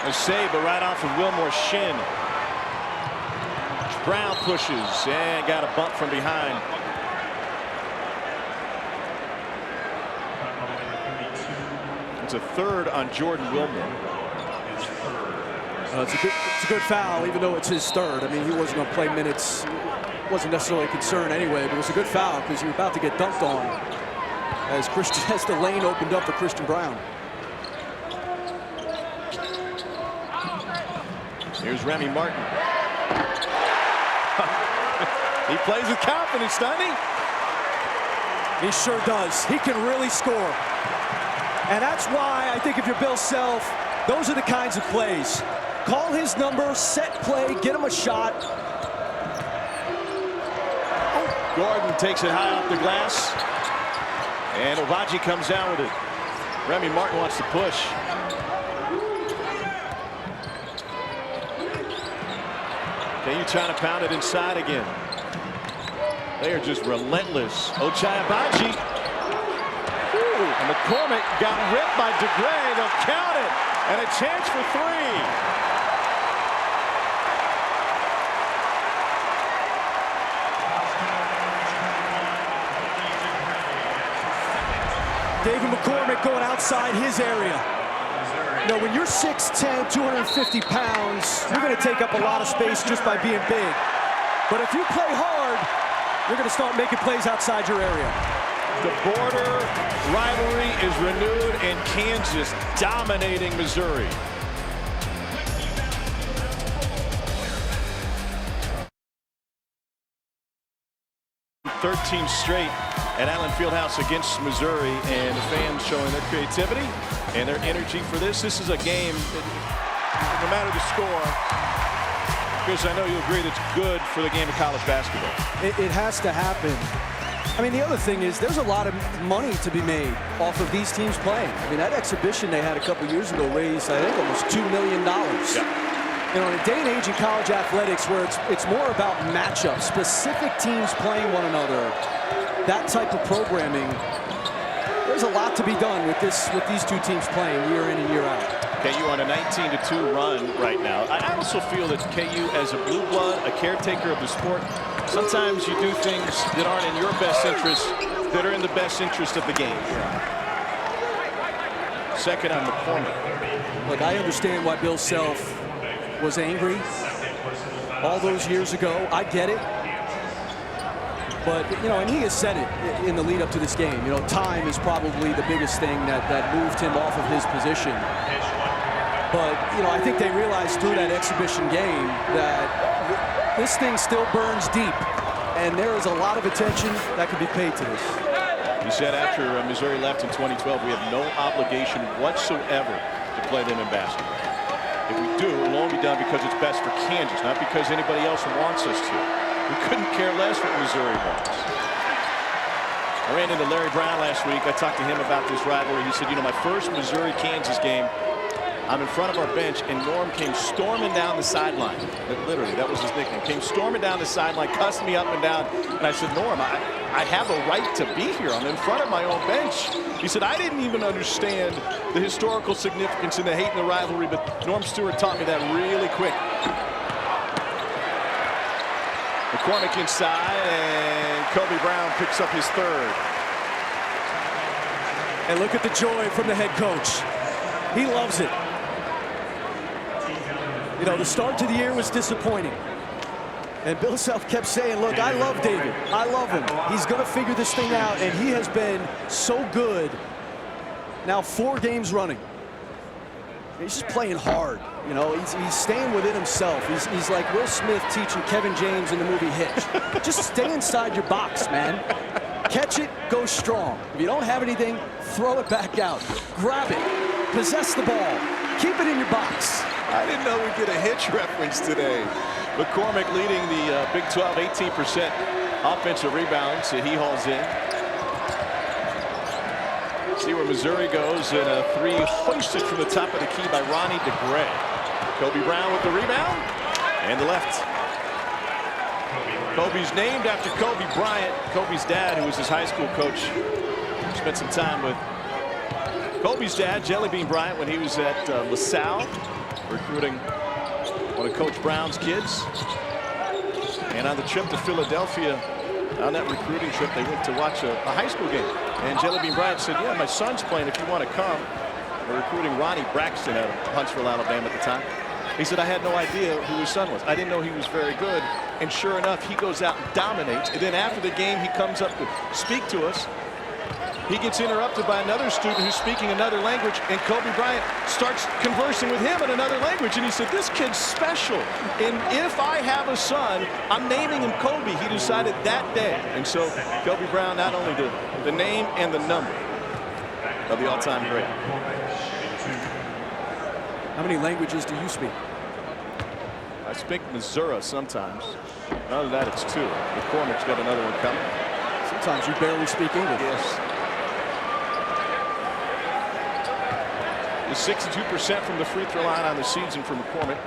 A save, but right off of Wilmore's shin. Brown pushes and got a bump from behind. It's a third on Jordan Wilmore. It's a good foul, even though it's his third. I mean, he wasn't going to play minutes. Wasn't necessarily a concern anyway, but it was a good foul because you're about to get dunked on as the lane opened up for Christian Brown. Here's Remy Martin. He plays with confidence, doesn't he? He sure does. He can really score. And that's why I think if you're Bill Self, those are the kinds of plays. Call his number, set play, get him a shot. Gordon takes it high off the glass. And Obaji comes down with it. Remy Martin wants to push. KU trying to pound it inside again. They are just relentless. Ochai Agbaji. And McCormick got ripped by DeGray. They'll count it. And a chance for three. David McCormick going outside his area. You know, when you're 6'10", 250 pounds, you're going to take up a lot of space just by being big. But if you play hard, you're going to start making plays outside your area. The border rivalry is renewed, and Kansas dominating Missouri. '13 straight at Allen Fieldhouse against Missouri, and the fans showing their creativity and their energy for this. This is a game that, no matter the score, because I know you agree that's good for the game of college basketball. It has to happen. I mean, the other thing is there's a lot of money to be made off of these teams playing. I mean, that exhibition they had a couple years ago raised, I think, almost $2 million. Yeah. You know, in a day and age in college athletics where it's more about matchups, specific teams playing one another, that type of programming, there's a lot to be done with these two teams playing year in and year out. KU on a 19-2 run right now. I also feel that KU, as a blue blood, a caretaker of the sport, sometimes you do things that aren't in your best interest, that are in the best interest of the game. Second on McCormick. Look, I understand why Bill Self was angry all those years ago. I get it. But, you know, and he has said it in the lead up to this game. You know, time is probably the biggest thing that moved him off of his position. But, you know, I think they realized through that exhibition game that this thing still burns deep. And there is a lot of attention that could be paid to this. He said after Missouri left in 2012, we have no obligation whatsoever to play them in basketball. If we do, it will only be done because it's best for Kansas, not because anybody else wants us to. We couldn't care less what Missouri wants. I ran into Larry Brown last week. I talked to him about this rivalry. He said, you know, my first Missouri-Kansas game, I'm in front of our bench, and Norm came storming down the sideline. Literally, that was his nickname. Came storming down the sideline, cussed me up and down. And I said, Norm, I have a right to be here. I'm in front of my own bench. He said, I didn't even understand the historical significance and the hate and the rivalry, but Norm Stewart taught me that really quick. McCormick inside, and Kobe Brown picks up his third. And look at the joy from the head coach. He loves it. You know, the start to the year was disappointing. And Bill Self kept saying, look, I love David. I love him. He's going to figure this thing out, and he has been so good now 4 games running. He's just playing hard. You know, he's staying within himself. He's like Will Smith teaching Kevin James in the movie Hitch. Just stay inside your box, man. Catch it, go strong. If you don't have anything, throw it back out. Grab it, possess the ball, keep it in your box. I didn't know we'd get a Hitch reference today. McCormick leading the Big 12, 18% offensive rebounds. So he hauls in. See where Missouri goes, and a three hoisted from the top of the key by Ronnie DeGray. Kobe Brown with the rebound and the left. Kobe's named after Kobe Bryant, Kobe's dad, who was his high school coach Spent some time with Kobe's dad, Jelly Bean Bryant, when he was at LaSalle, recruiting one of Coach Brown's kids. And on the trip to Philadelphia, on that recruiting trip, they went to watch a high school game. And Jelly Bean Bryant said, yeah, my son's playing if you want to come. They're recruiting Ronnie Braxton out of Huntsville, Alabama at the time. He said, I had no idea who his son was. I didn't know he was very good. And sure enough, he goes out and dominates. And then after the game, he comes up to speak to us. He gets interrupted by another student who's speaking another language, and Kobe Bryant starts conversing with him in another language. And he said, this kid's special. And if I have a son, I'm naming him Kobe. He decided that day. And so Kobe Bryant, not only the name and the number of the all-time great. How many languages do you speak? I speak Missouri sometimes. Other than that, it's 2. McCormick's got another one coming. Sometimes you barely speak English. Yes. 62% from the free throw line on the season for McCormick.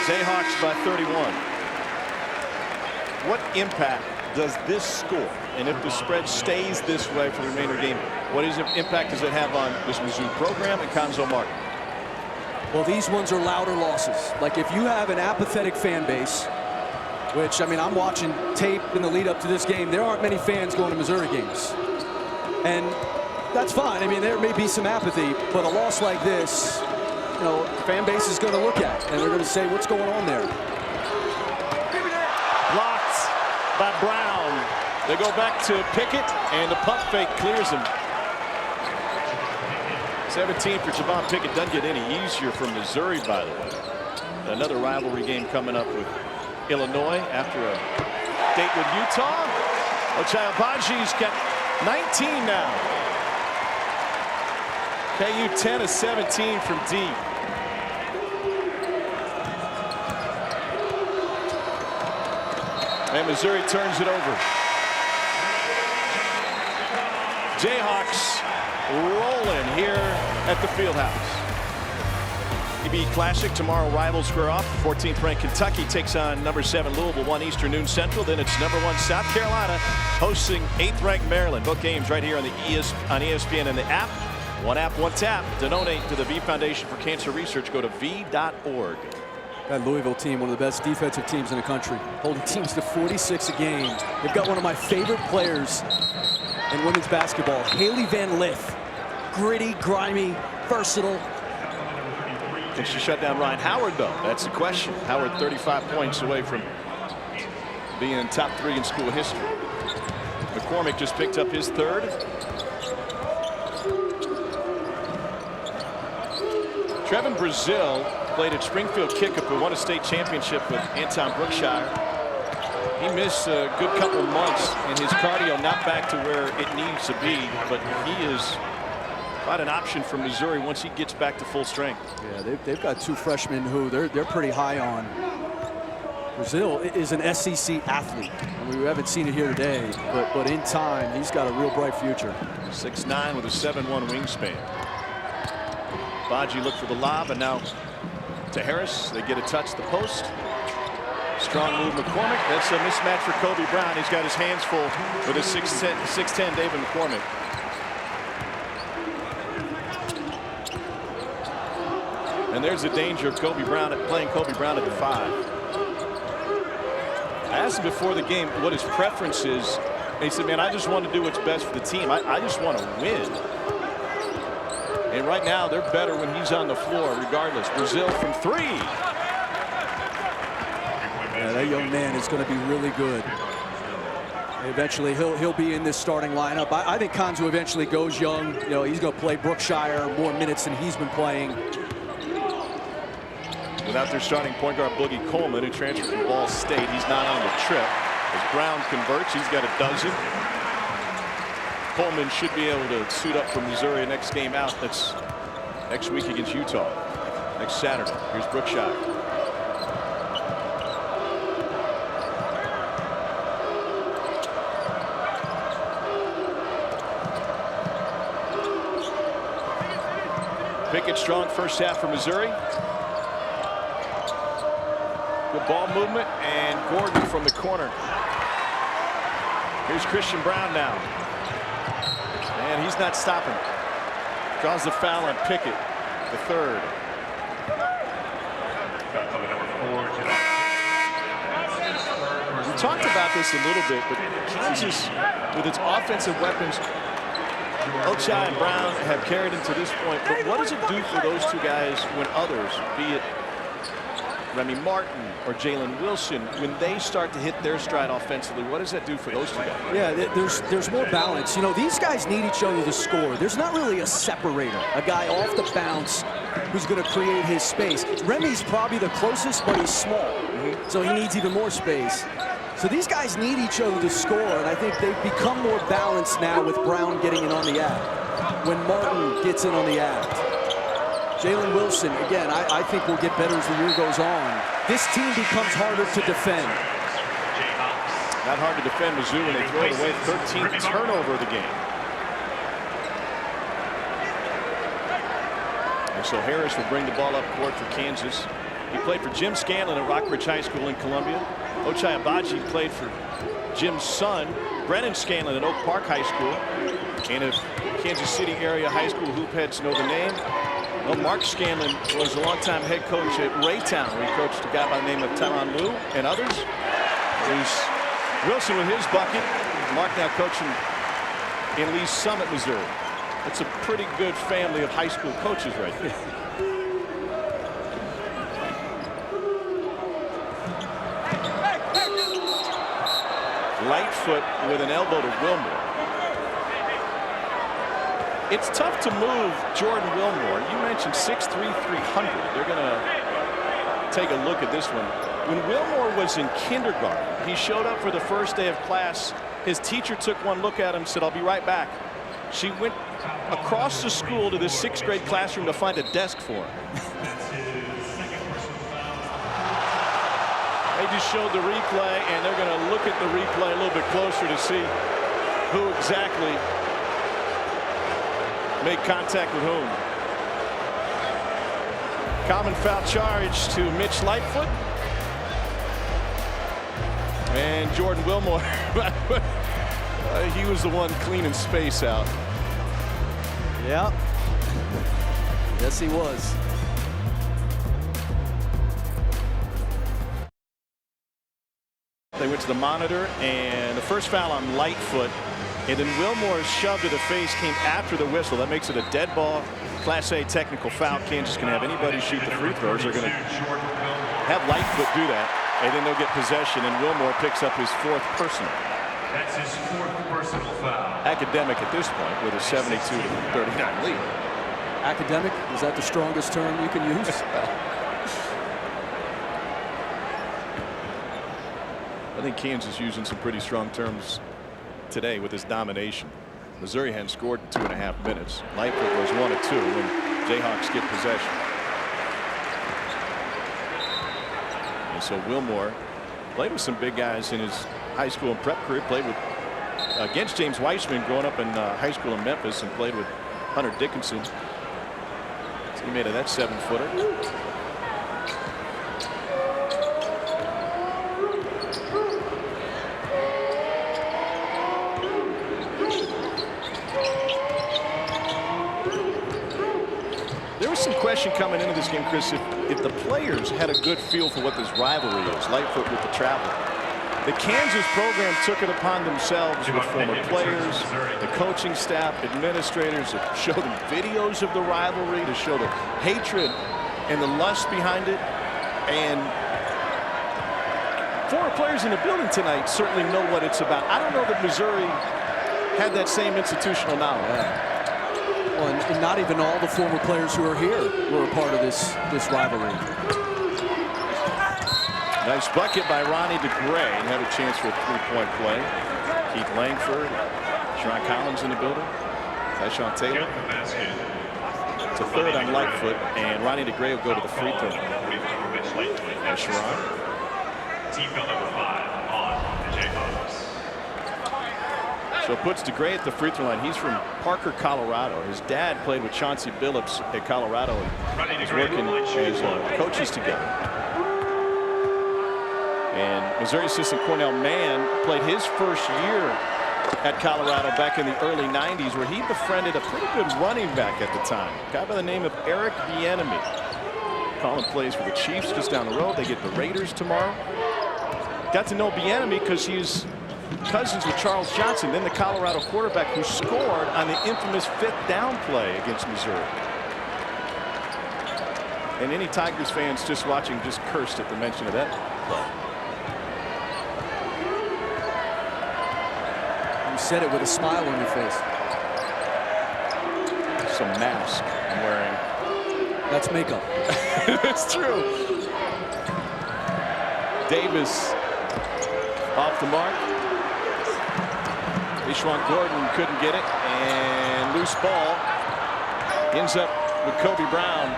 Jayhawks by 31. What impact does this score, and if the spread stays this way for the remainder of the game, what impact does it have on this Mizzou program and Konzo Martin? Well, these ones are louder losses. Like if you have an apathetic fan base, which, I mean, I'm watching tape in the lead up to this game, there aren't many fans going to Missouri games. And that's fine. I mean, there may be some apathy, but a loss like this, you know, fan base is going to look at, and they're going to say, what's going on there? Blocked by Brown. They go back to Pickett, and the pump fake clears him. 17 for Javon Pickett. Doesn't get any easier for Missouri, by the way. Another rivalry game coming up with Illinois after a date with Utah. Ochai Agbaji's got 19 now. KU 10 of 17 from deep. And Missouri turns it over. Jayhawks rolling here at the Fieldhouse. EB Classic tomorrow. Rivals square off. 14th ranked Kentucky takes on number 7 Louisville, 1 Eastern, noon Central. Then it's number 1 South Carolina hosting 8th ranked Maryland. Both games right here on the ESPN and the app. One app, one tap. To donate to the V Foundation for Cancer Research, go to v.org. That Louisville team, one of the best defensive teams in the country, holding teams to 46 a game. They've got one of my favorite players in women's basketball, Haley Van Lith. Gritty, grimy, versatile. Can she shut down Ryan Howard, though? That's the question. Howard 35 points away from being top 3 in school history. McCormick just picked up his 3rd. Trevin Brazil played at Springfield Kickup, who won a state championship with Anton Brookshire. He missed a good couple months, and his cardio not back to where it needs to be, but he is quite an option for Missouri once he gets back to full strength. Yeah, they've got 2 freshmen who they're pretty high on. Brazil is an SEC athlete. I mean, we haven't seen it here today, but in time, he's got a real bright future. 6'9" with a 7'1" wingspan. Baji looked for the lob, and now to Harris. They get a touch the post. Strong move, McCormick. That's a mismatch for Kobe Brown. He's got his hands full with a 6'10" David McCormick. And there's the danger of Kobe Brown playing Kobe Brown at the 5. I asked him before the game what his preference is, and he said, man, I just want to do what's best for the team. I just want to win. And right now, they're better when he's on the floor, regardless. Brazil from 3. Yeah, that young man is going to be really good. Eventually, he'll be in this starting lineup. I think Konzo eventually goes young. You know, he's going to play Brookshire more minutes than he's been playing. Without their starting point guard, Boogie Coleman, who transferred from Ball State. He's not on the trip. As Brown converts, he's got a dozen. Coleman should be able to suit up for Missouri next game out. That's next week against Utah. Next Saturday. Here's Brookshire. Pickett strong first half for Missouri. Good ball movement, and Gordon from the corner. Here's Christian Brown now. And he's not stopping. Draws the foul on Pickett, the third. We talked about this a little bit, but Kansas, with its offensive weapons, Ochai and Brown have carried him to this point. But what does it do for those two guys when others, be it Remy Martin or Jalen Wilson, when they start to hit their stride offensively, what does that do for those two guys? Yeah, there's more balance. You know, these guys need each other to score. There's not really a separator, a guy off the bounce who's going to create his space. Remy's probably the closest, but he's small, so he needs even more space. So these guys need each other to score, and I think they've become more balanced now with Brown getting in on the act, when Martin gets in on the act. Jalen Wilson, again, I think will get better as the year goes on. This team becomes harder to defend. Not hard to defend Mizzou when they throw it away. 13th turnover of the game. And so Harris will bring the ball up court for Kansas. He played for Jim Scanlon at Rockbridge High School in Columbia. Ochai Agbaji played for Jim's son, Brennan Scanlon, at Oak Park High School. And if Kansas City area high school hoop heads know the name, well, Mark Scanlon was a longtime head coach at Raytown, where he coached a guy by the name of Tyronn Lue and others. There's Wilson with his bucket. Mark now coaching in Lee's Summit, Missouri. That's a pretty good family of high school coaches right there. Lightfoot with an elbow to Wilmore. It's tough to move Jordan Wilmore. You mentioned 6'3", 300. They're going to take a look at this one. When Wilmore was in kindergarten, he showed up for the first day of class. His teacher took one look at him and said, "I'll be right back." She went across the school to the 6th grade classroom to find a desk for him. They just showed the replay, and they're going to look at the replay a little bit closer to see who exactly made contact with whom. Common foul charge to Mitch Lightfoot. And Jordan Wilmore, he was the one cleaning space out. Yeah. Yes, he was. They went to the monitor, and the first foul on Lightfoot. And then Wilmore's shove to the face came after the whistle. That makes it a dead ball, Class A technical foul. Kansas can have anybody shoot the free throws. They're going to have Lightfoot do that, and then they'll get possession, and Wilmore picks up his 4th personal. That's his 4th personal foul. Academic at this point with a 72-39 lead. Academic, is that the strongest term you can use? I think Kansas using some pretty strong terms today with his domination. Missouri hadn't scored in 2.5 minutes. Lightfoot was 1 of 2 when Jayhawks get possession. And so Wilmore played with some big guys in his high school and prep career. Played with against James Weissman growing up in high school in Memphis, and played with Hunter Dickinson. Teammate of that 7-footer. Question coming into this game, Chris, if the players had a good feel for what this rivalry is, Lightfoot with the travel. The Kansas program took it upon themselves with former players, the coaching staff, administrators to show them videos of the rivalry, to show the hatred and the lust behind it. And former players in the building tonight certainly know what it's about. I don't know that Missouri had that same institutional knowledge. Yeah. Well, and not even all the former players who are here were a part of this rivalry. Nice bucket by Ronnie DeGray. Have a chance for a 3-point play. Keith Langford, Sean Collins in the building. Tyshawn Taylor. It's a third on Lightfoot, and Ronnie DeGray will go to the free throw. There's Sharon. Team foul number 5 on the Jayhawks. So it puts DeGray at the free throw line. He's from Parker, Colorado. His dad played with Chauncey Billups at Colorado and was working as coaches together. And Missouri assistant Cornell Mann played his first year at Colorado back in the early 90s, where he befriended a pretty good running back at the time, a guy by the name of Eric Bieniemy. Colin plays for the Chiefs just down the road. They get the Raiders tomorrow. Got to know Bieniemy because he's cousins with Charles Johnson, then the Colorado quarterback who scored on the infamous 5th down play against Missouri. And any Tigers fans just watching just cursed at the mention of that play. You said it with a smile on your face. Some mask I'm wearing. That's makeup. It's true. Davis off the mark. Deshaun Gordon couldn't get it, and loose ball ends up with Kobe Brown.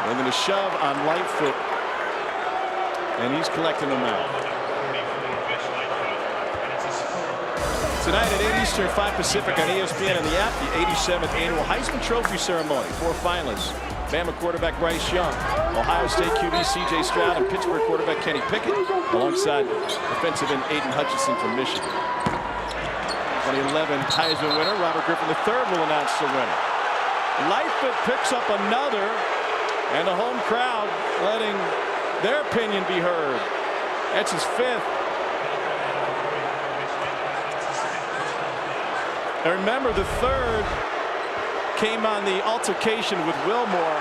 And then a shove on Lightfoot, and he's collecting them out. Tonight at 8 Eastern, 5 Pacific on ESPN and the app, the 87th annual Heisman Trophy ceremony. 4 finalists: Bama quarterback Bryce Young, Ohio State QB C.J. Stroud, and Pittsburgh quarterback Kenny Pickett, alongside defensive end Aiden Hutchinson from Michigan. 2011 Heisman winner Robert Griffin III will announce the winner. Lightfoot picks up another, and the home crowd letting their opinion be heard. That's his 5th. And remember, the 3rd came on the altercation with Wilmore.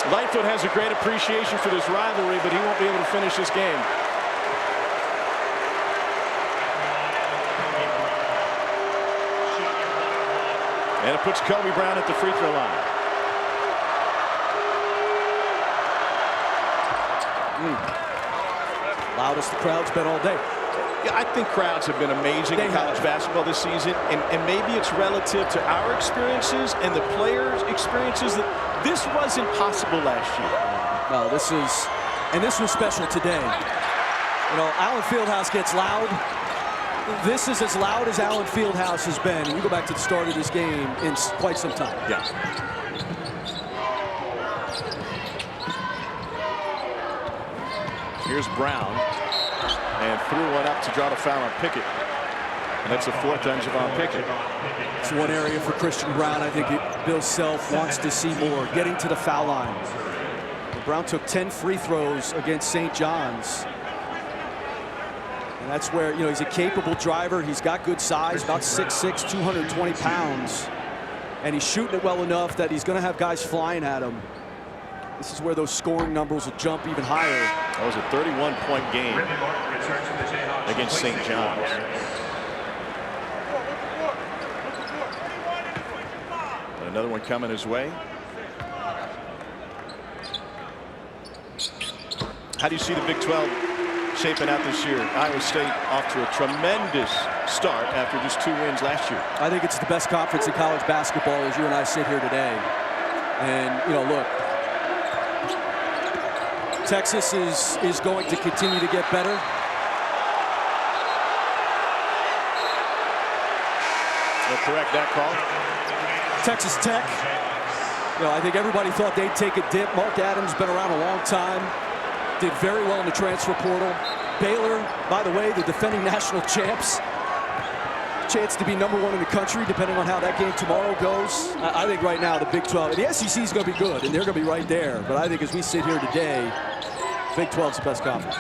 Lightfoot has a great appreciation for this rivalry, but he won't be able to finish this game. And it puts Kobe Brown at the free throw line. Loudest the crowd's been all day. Yeah, I think crowds have been amazing in college basketball this season, and maybe it's relative to our experiences and the players' experiences that this wasn't possible last year. No, this was special today. You know, Allen Fieldhouse gets loud. This is as loud as Allen Fieldhouse has been. And you go back to the start of this game in quite some time. Yeah. Here's Brown, and threw one up to draw the foul on Pickett. And that's the 4th on Javon Pickett. It's one area for Christian Brown I think Bill Self wants to see more, getting to the foul line. Brown took 10 free throws against St. John's. And that's where, you know, he's a capable driver. He's got good size, about 6'6", 220 pounds. And he's shooting it well enough that he's going to have guys flying at him. This is where those scoring numbers will jump even higher. That was a 31-point game against St. John's. And another one coming his way. How do you see the Big 12 shaping out this year? Iowa State off to a tremendous start after just 2 wins last year. I think it's the best conference in college basketball as you and I sit here today. And, you know, look, Texas is going to continue to get better. They'll correct that call. Texas Tech, you know, I think everybody thought they'd take a dip. Mark Adams been around a long time. Did very well in the transfer portal. Baylor, by the way, the defending national champs. Chance to be #1 in the country, depending on how that game tomorrow goes. I think right now the Big 12, the SEC is going to be good, and they're going to be right there. But I think as we sit here today, Big 12's the best conference.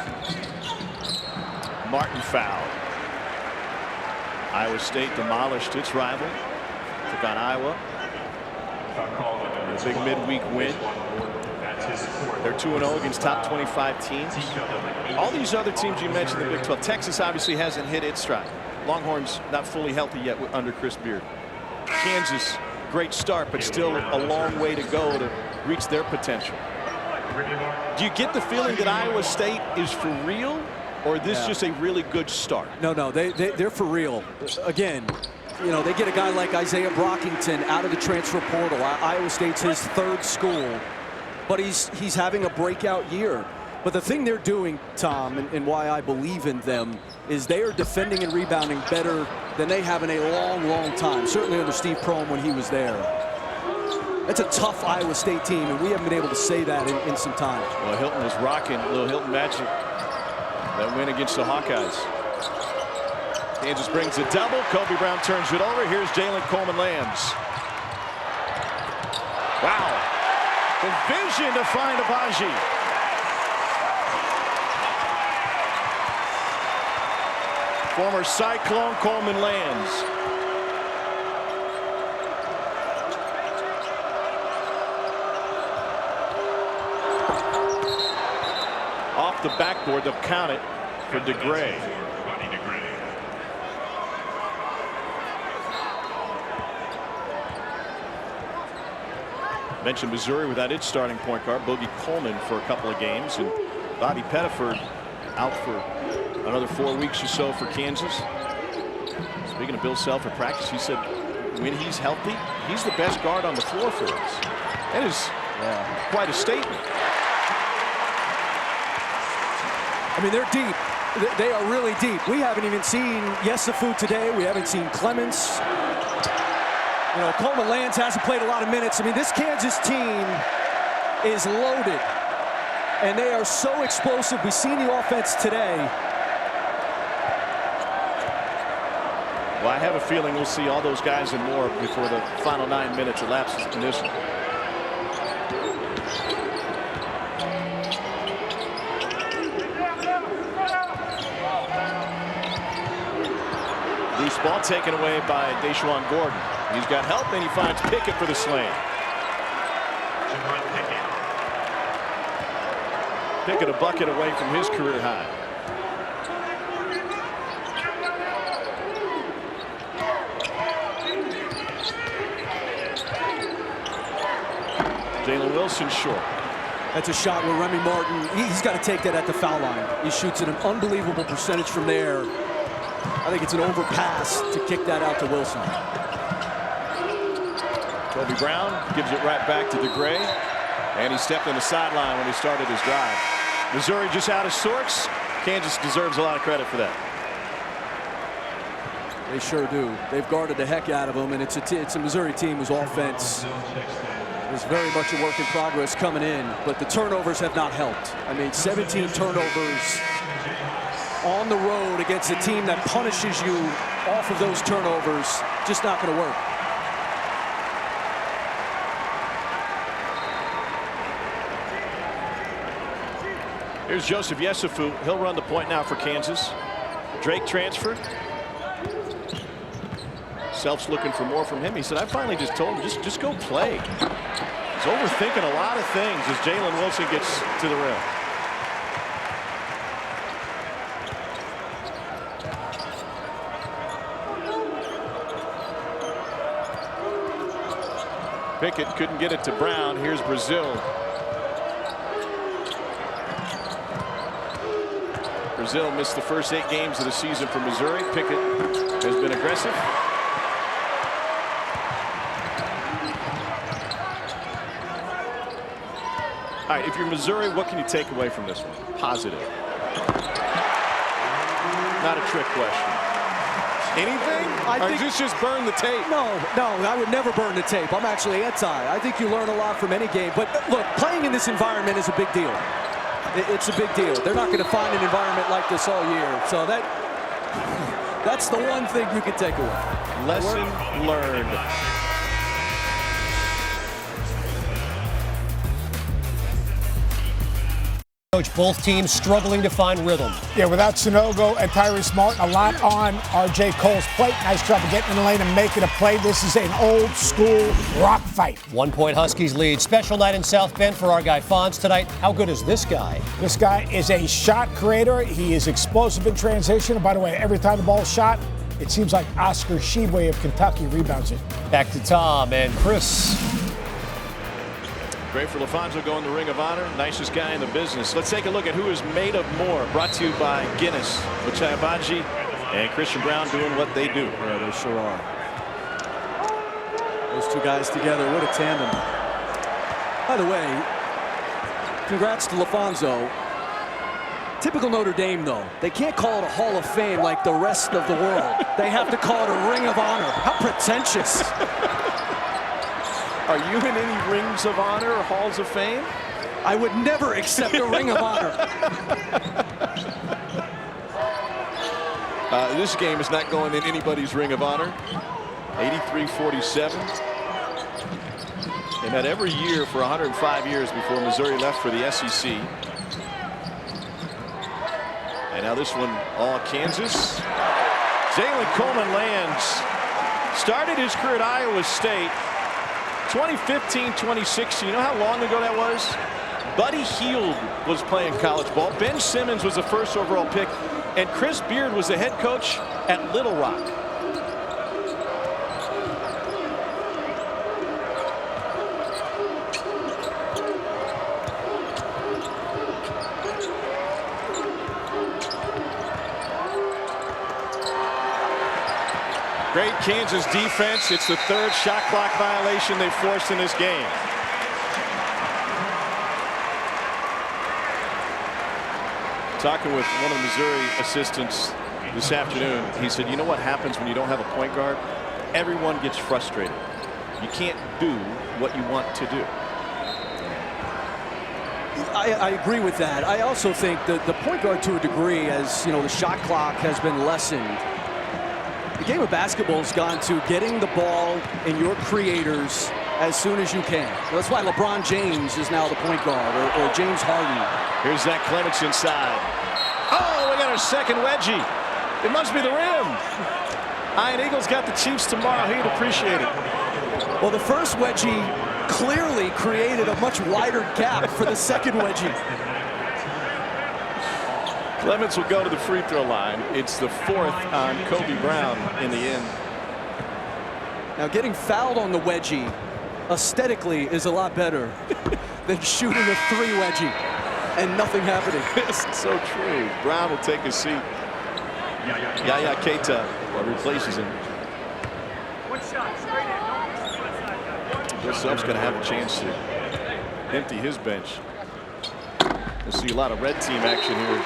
Martin foul. Iowa State demolished its rival. Took on Iowa. A big midweek win. They're 2-0 against top 25 teams. All these other teams you mentioned in the Big 12. Texas obviously hasn't hit its stride. Longhorns not fully healthy yet under Chris Beard. Kansas, great start, but still a long way to go to reach their potential. Do you get the feeling that Iowa State is for real, or this just a really good start? No, they're for real. Again, you know, they get a guy like Isaiah Brockington out of the transfer portal. Iowa State's his 3rd school, but he's having a breakout year. But the thing they're doing, Tom, and why I believe in them, is they are defending and rebounding better than they have in a long, long time. Certainly under Steve Prohm when he was there. That's a tough Iowa State team, and we haven't been able to say that in some time. Well, Hilton was rocking a little Hilton magic. That win against the Hawkeyes. Kansas brings a double. Kobe Brown turns it over. Here's Jalen Coleman lands. Wow. The vision to find Abaji. Former Cyclone Coleman lands. Off the backboard, they'll count it for DeGray. Mentioned Missouri without its starting point guard, Boogie Coleman, for a couple of games, and Bobby Pettiford out for another 4 weeks or so for Kansas. Speaking of Bill Self at practice, he said when he's healthy, he's the best guard on the floor for us. That is quite a statement. I mean, they're deep. They are really deep. We haven't even seen Yesufu today. We haven't seen Clements. You know, Coleman Lands hasn't played a lot of minutes. I mean, this Kansas team is loaded, and they are so explosive. We've seen the offense today. Well, I have a feeling we'll see all those guys and more before the final 9 minutes elapses in this one. Loose ball taken away by Deshaun Gordon. He's got help, and he finds Pickett for the slam. Pickett a bucket away from his career high. Jalen Wilson short. That's a shot where Remy Martin, he's got to take that at the foul line. He shoots at an unbelievable percentage from there. I think it's an overpass to kick that out to Wilson. Kobe Brown gives it right back to DeGray, and he stepped on the sideline when he started his drive. Missouri just out of sorts. Kansas deserves a lot of credit for that. They sure do. They've guarded the heck out of them, and it's a Missouri team whose offense is very much a work in progress coming in, but the turnovers have not helped. I mean, 17 turnovers on the road against a team that punishes you off of those turnovers, just not going to work. Here's Joseph Yesufu. He'll run the point now for Kansas. Drake transfer. Self's looking for more from him. He said, I finally just told him, just go play. He's overthinking a lot of things as Jalen Wilson gets to the rim. Pickett couldn't get it to Brown. Here's Brazil. Brazil missed the first 8 games of the season for Missouri. Pickett has been aggressive. All right, if you're Missouri, what can you take away from this one? Positive. Not a trick question. Anything? Or does this just burn the tape? No, I would never burn the tape. I'm actually anti. I think you learn a lot from any game. But look, playing in this environment is a big deal. It's a big deal. They're not going to find an environment like this all year. So that's the one thing you can take away. Lesson learned. Coach, both teams struggling to find rhythm. Yeah, without Sanogo and Tyrese Martin, a lot on R.J. Cole's plate. Nice job of getting in the lane and making a play. This is an old school rock fight. 1 point Huskies lead. Special night in South Bend for our guy Fonz tonight. How good is this guy? This guy is a shot creator. He is explosive in transition. And by the way, every time the ball's shot, it seems like Oscar Tshiebwe of Kentucky rebounds it. Back to Tom and Chris. Great for LaFonso going to Ring of Honor. Nicest guy in the business. Let's take a look at who is made of more. Brought to you by Guinness. Ochai Agbaji and Christian Brown doing what they do. Yeah, they sure are. Those two guys together, what a tandem. By the way, congrats to LaFonso. Typical Notre Dame, though. They can't call it a Hall of Fame like the rest of the world. They have to call it a Ring of Honor. How pretentious. Are you in any Rings of Honor or Halls of Fame? I would never accept a Ring of Honor. This game is not going in anybody's Ring of Honor. 83-47. They met every year for 105 years before Missouri left for the SEC. And now this one, all Kansas. Jalen Coleman lands. Started his career at Iowa State. 2015, 2016. You know how long ago that was? Buddy Hield was playing college ball. Ben Simmons was the first overall pick. And Chris Beard was the head coach at Little Rock. Great Kansas defense. It's the third shot clock violation they've forced in this game. Talking with one of the Missouri assistants this afternoon, he said, you know what happens when you don't have a point guard? Everyone gets frustrated. You can't do what you want to do. I agree with that. I also think that the point guard, to a degree, as you know, the shot clock has been lessened. The game of basketball has gone to getting the ball in your creators as soon as you can. That's why LeBron James is now the point guard, or James Harden. Here's Zach Clements inside. Oh, we got our second wedgie. It must be the rim. Iron Eagles got the Chiefs tomorrow. He'd appreciate it. Well, the first wedgie clearly created a much wider gap for the second wedgie. Clements will go to the free throw line. It's the fourth on Kobe Brown in the end. Now, getting fouled on the wedgie aesthetically is a lot better than shooting a three wedgie and nothing happening. It's so true. Brown will take his seat. Yaya Keita replaces him. Bill Self's going to have a chance to empty his bench. We'll see a lot of red team action here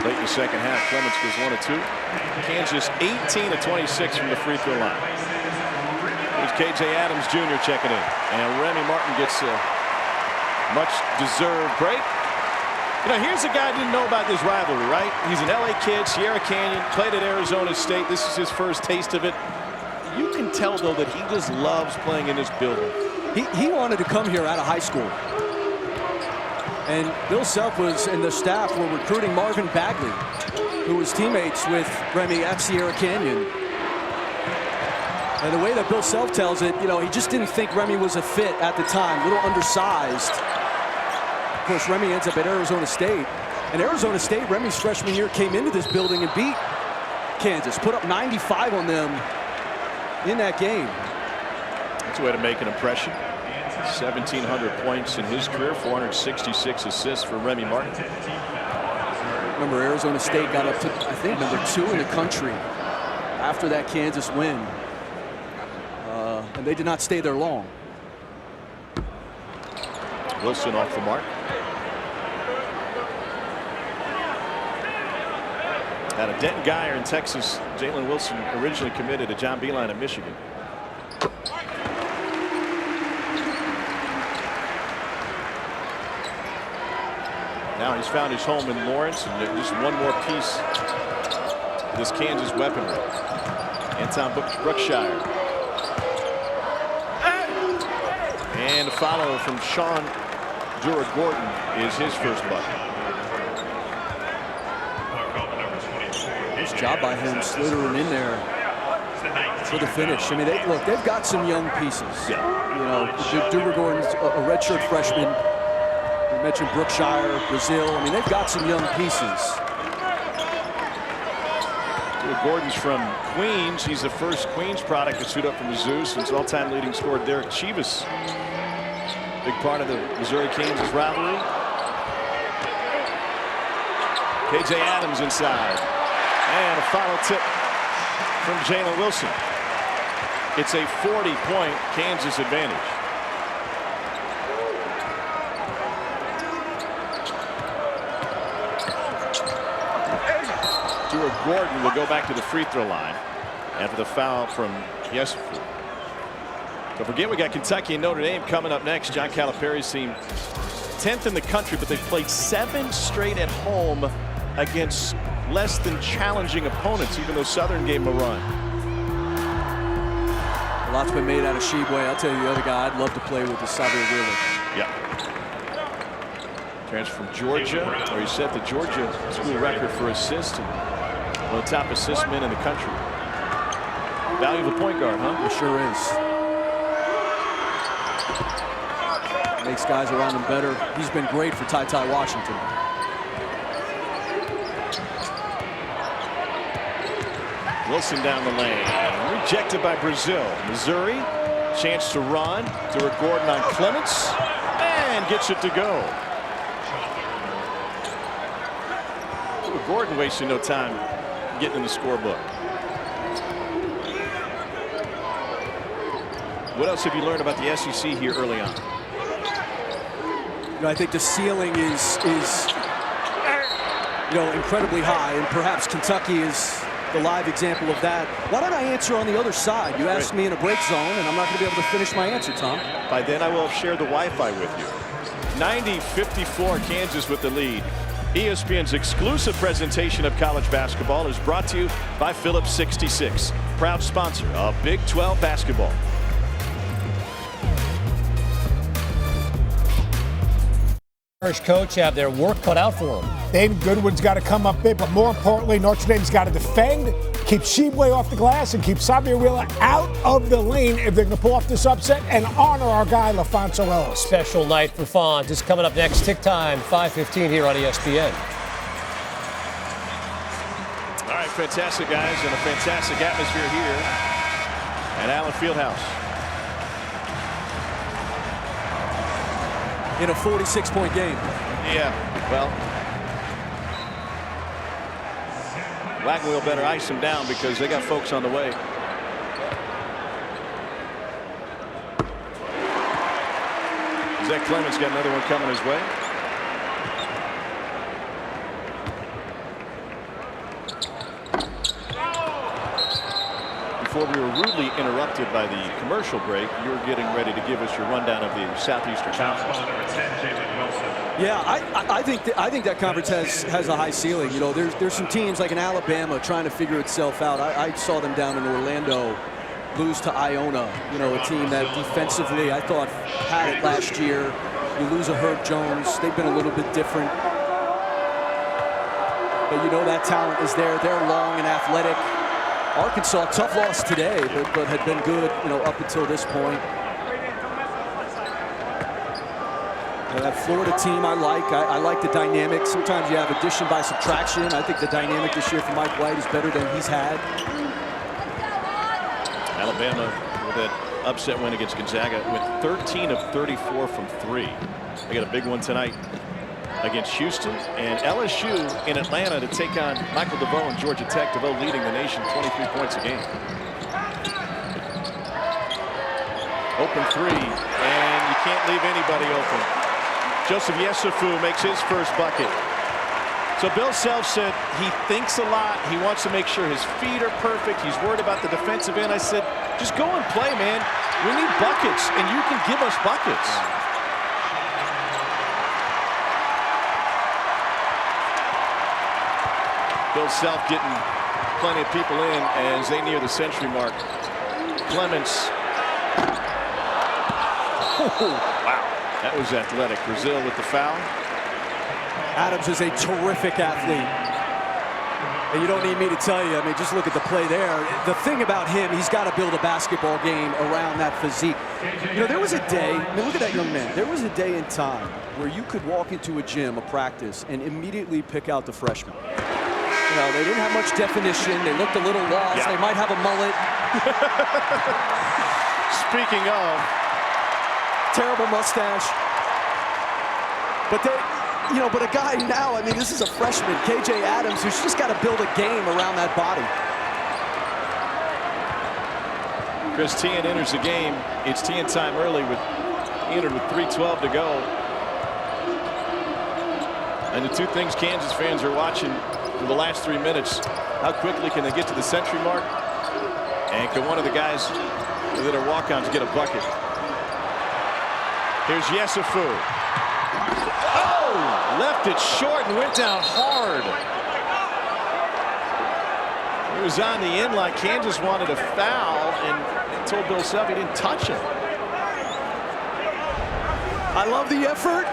late in the second half. Clements goes 1 of 2. Kansas 18 of 26 from the free throw line. Here's KJ Adams Jr. checking in. And Remy Martin gets a much deserved break. You know, here's a guy who didn't know about this rivalry, right? He's an LA kid, Sierra Canyon, played at Arizona State. This is his first taste of it. You can tell, though, that he just loves playing in this building. He wanted to come here out of high school. And Bill Self and the staff were recruiting Marvin Bagley, who was teammates with Remy at Sierra Canyon. And the way that Bill Self tells it, you know, he just didn't think Remy was a fit at the time, a little undersized. Of course, Remy ends up at Arizona State. And Arizona State, Remy's freshman year, came into this building and beat Kansas, put up 95 on them in that game. That's a way to make an impression. 1,700 points in his career, 466 assists for Remy Martin. Remember, Arizona State got up to, I think, number 2 in the country after that Kansas win. And they did not stay there long. Wilson off the mark. Out of Denton Guyer in Texas, Jalen Wilson originally committed to John Beeline in Michigan. Now he's found his home in Lawrence, and just one more piece of this Kansas weaponry. Anton Brookshire. And a follow from Sean Dura-Gordon is his first bucket. Nice job by him slithering in there for the finish. I mean, they've got some young pieces. Yeah. You know, Dura-Gordon's a redshirt freshman. You mentioned Brookshire, Brazil. I mean, they've got some young pieces. Gordon's from Queens. He's the first Queens product to suit up for Mizzou since all-time leading scorer Derek Chivas. Big part of the Missouri-Kansas rivalry. KJ Adams inside. And a follow tip from Jalen Wilson. It's a 40-point Kansas advantage. Stuart Gordon will go back to the free throw line after the foul from Yesufu. Don't forget, we got Kentucky and Notre Dame coming up next. John Calipari's team 10th in the country, but they've played 7 straight at home against less than challenging opponents, even though Southern gave them a run. A lot's been made out of Sheboy. I'll tell you the other guy I'd love to play with is Xavier Wheeler. Yeah. Transfer from Georgia, where he set the Georgia school record for assists and one of the top assist men in the country. Valuable point guard, huh? It sure is. Makes guys around him better. He's been great for Ty Washington. Wilson down the lane. Rejected by Brazil. Missouri. Chance to run. To Gordon on Clements. And gets it to go. Gordon wasting no time getting in the scorebook. What else have you learned about the SEC here early on? You know, I think the ceiling is incredibly high, and perhaps Kentucky is the live example of that. Why don't I answer on the other side? You asked me in a break zone, and I'm not going to be able to finish my answer, Tom. By then, I will have shared the Wi-Fi with you. 90-54, Kansas with the lead. ESPN's exclusive presentation of college basketball is brought to you by Phillips 66, proud sponsor of Big 12 basketball. Irish coach have their work cut out for them. David Goodwin's got to come up big, but more importantly, Notre Dame's got to defend, keep Sheboy off the glass, and keep Xavier Wheeler out of the lane if they're going to pull off this upset and honor our guy, LaFonso Ellis. Special night for Fonz is coming up next. Tick time, 5:15 here on ESPN. All right, fantastic, guys, and a fantastic atmosphere here at Allen Fieldhouse. In a 46-point game. Yeah, well, Wagon Wheel better ice them down because they got folks on the way. Zach Clements got another one coming his way. Before we were rudely interrupted by the commercial break, you were getting ready to give us your rundown of the Southeastern Conference. Yeah, I think that conference has a high ceiling. You know, there's some teams like in Alabama trying to figure itself out. I saw them down in Orlando lose to Iona. You know, a team that defensively I thought had it last year. You lose a Herb Jones. They've been a little bit different. But you know that talent is there. They're long and athletic. Arkansas, tough loss today, but had been good, you know, up until this point. That Florida team I like the dynamic. Sometimes you have addition by subtraction. I think the dynamic this year for Mike White is better than he's had. Alabama with that upset win against Gonzaga with 13 of 34 from 3. They got a big one tonight against Houston, and LSU in Atlanta to take on Michael DeVoe and Georgia Tech. DeVoe leading the nation 23 points a game. Open three, and you can't leave anybody open. Joseph Yesufu makes his first bucket. So Bill Self said he thinks a lot. He wants to make sure his feet are perfect. He's worried about the defensive end. I said, just go and play, man. We need buckets, and you can give us buckets. Bill Self getting plenty of people in as they near the century mark. Clements. Wow, that was athletic. Brazil with the foul. Adams is a terrific athlete. And you don't need me to tell you, I mean, just look at the play there. The thing about him, he's got to build a basketball game around that physique. You know, there was a day, I mean, look at that young man. There was a day in time where you could walk into a gym, a practice, and immediately pick out the freshman. You know, they didn't have much definition. They looked a little lost. Yeah. They might have a mullet. Speaking of. Terrible mustache. But they, you know, but a guy now, I mean, this is a freshman, KJ Adams, who's just got to build a game around that body. Chris Tian enters the game. It's Tian time early he entered with 3:12 to go. And the two things Kansas fans are watching for the last 3 minutes, how quickly can they get to the century mark? And can one of the guys that are walk-ons get a bucket? Here's Yesufu. Oh! Left it short and went down hard. He was on the end line. Kansas wanted a foul and told Bill Self he didn't touch it. I love the effort,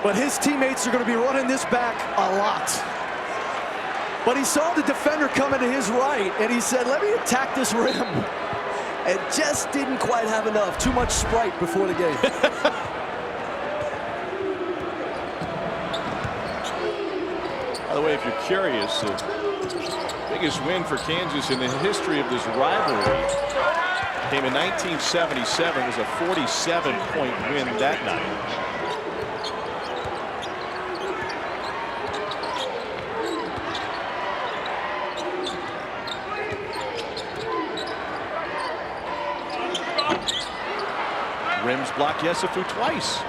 but his teammates are going to be running this back a lot. But he saw the defender coming to his right, and he said, let me attack this rim. And just didn't quite have enough. Too much Sprite before the game. By the way, if you're curious, the biggest win for Kansas in the history of this rivalry came in 1977. It was a 47-point win that night. Rims block Yesufu twice.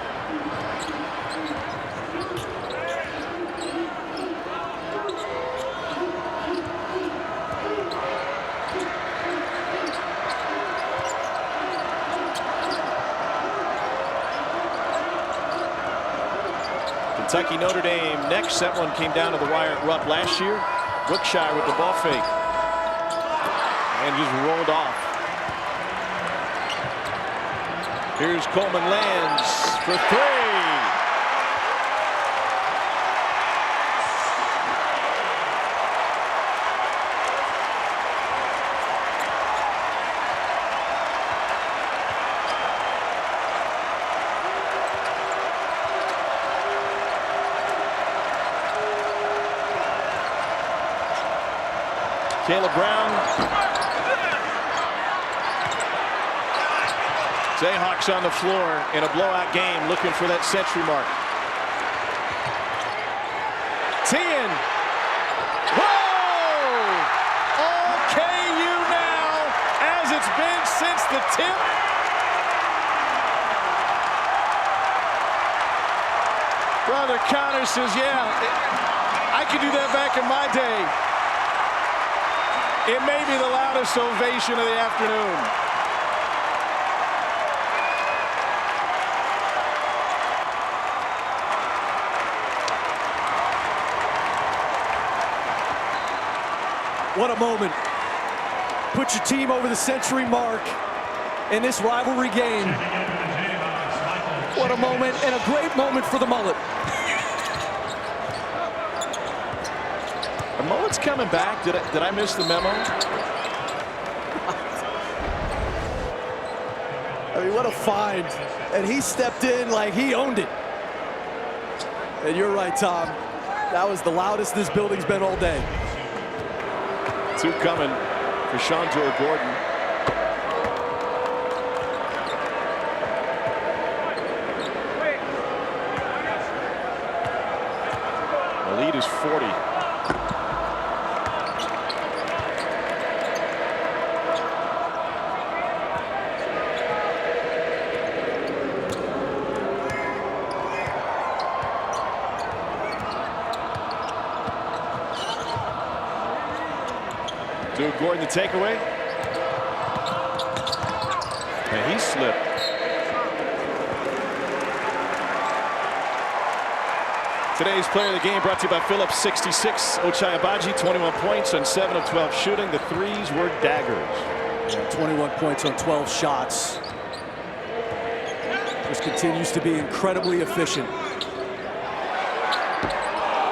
Kentucky Notre Dame next. That one came down to the wire at Rupp last year. Brookshire with the ball fake and just rolled off. Here's Coleman, lands for three. Caleb Brown. Jayhawks on the floor in a blowout game, looking for that century mark. 10. Whoa! All KU now, as it's been since the tip. Brother Connor says, yeah, I could do that back in my day. It may be the loudest ovation of the afternoon. What a moment. Put your team over the century mark in this rivalry game. What a moment, and a great moment for the mullet. The mullet's coming back. Did I miss the memo? I mean, what a find. And he stepped in like he owned it. And you're right, Tom. That was the loudest this building's been all day. Two coming for Shonjor Gordon. The lead is 40. Gordon the takeaway. And he slipped. Today's player of the game brought to you by Phillips 66. Ochai Agbaji, 21 points on 7 of 12 shooting. The threes were daggers. Yeah, 21 points on 12 shots. Just continues to be incredibly efficient.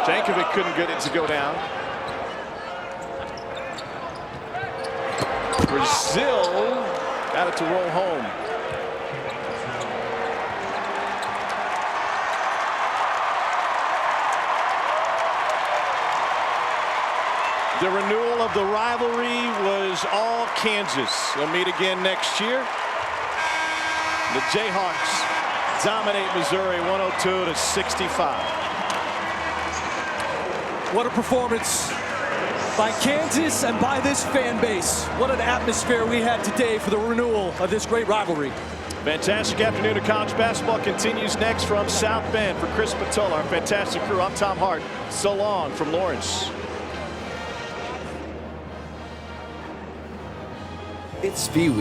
Jankovic couldn't get it to go down. Brazil got it to roll home. The renewal of the rivalry was all Kansas. They'll meet again next year. The Jayhawks dominate Missouri 102-65. What a performance by Kansas and by this fan base. What an atmosphere we had today for the renewal of this great rivalry. Fantastic afternoon of college basketball continues next from South Bend. For Chris Patola, our fantastic crew, I'm Tom Hart. So long from Lawrence. It's Fee Week.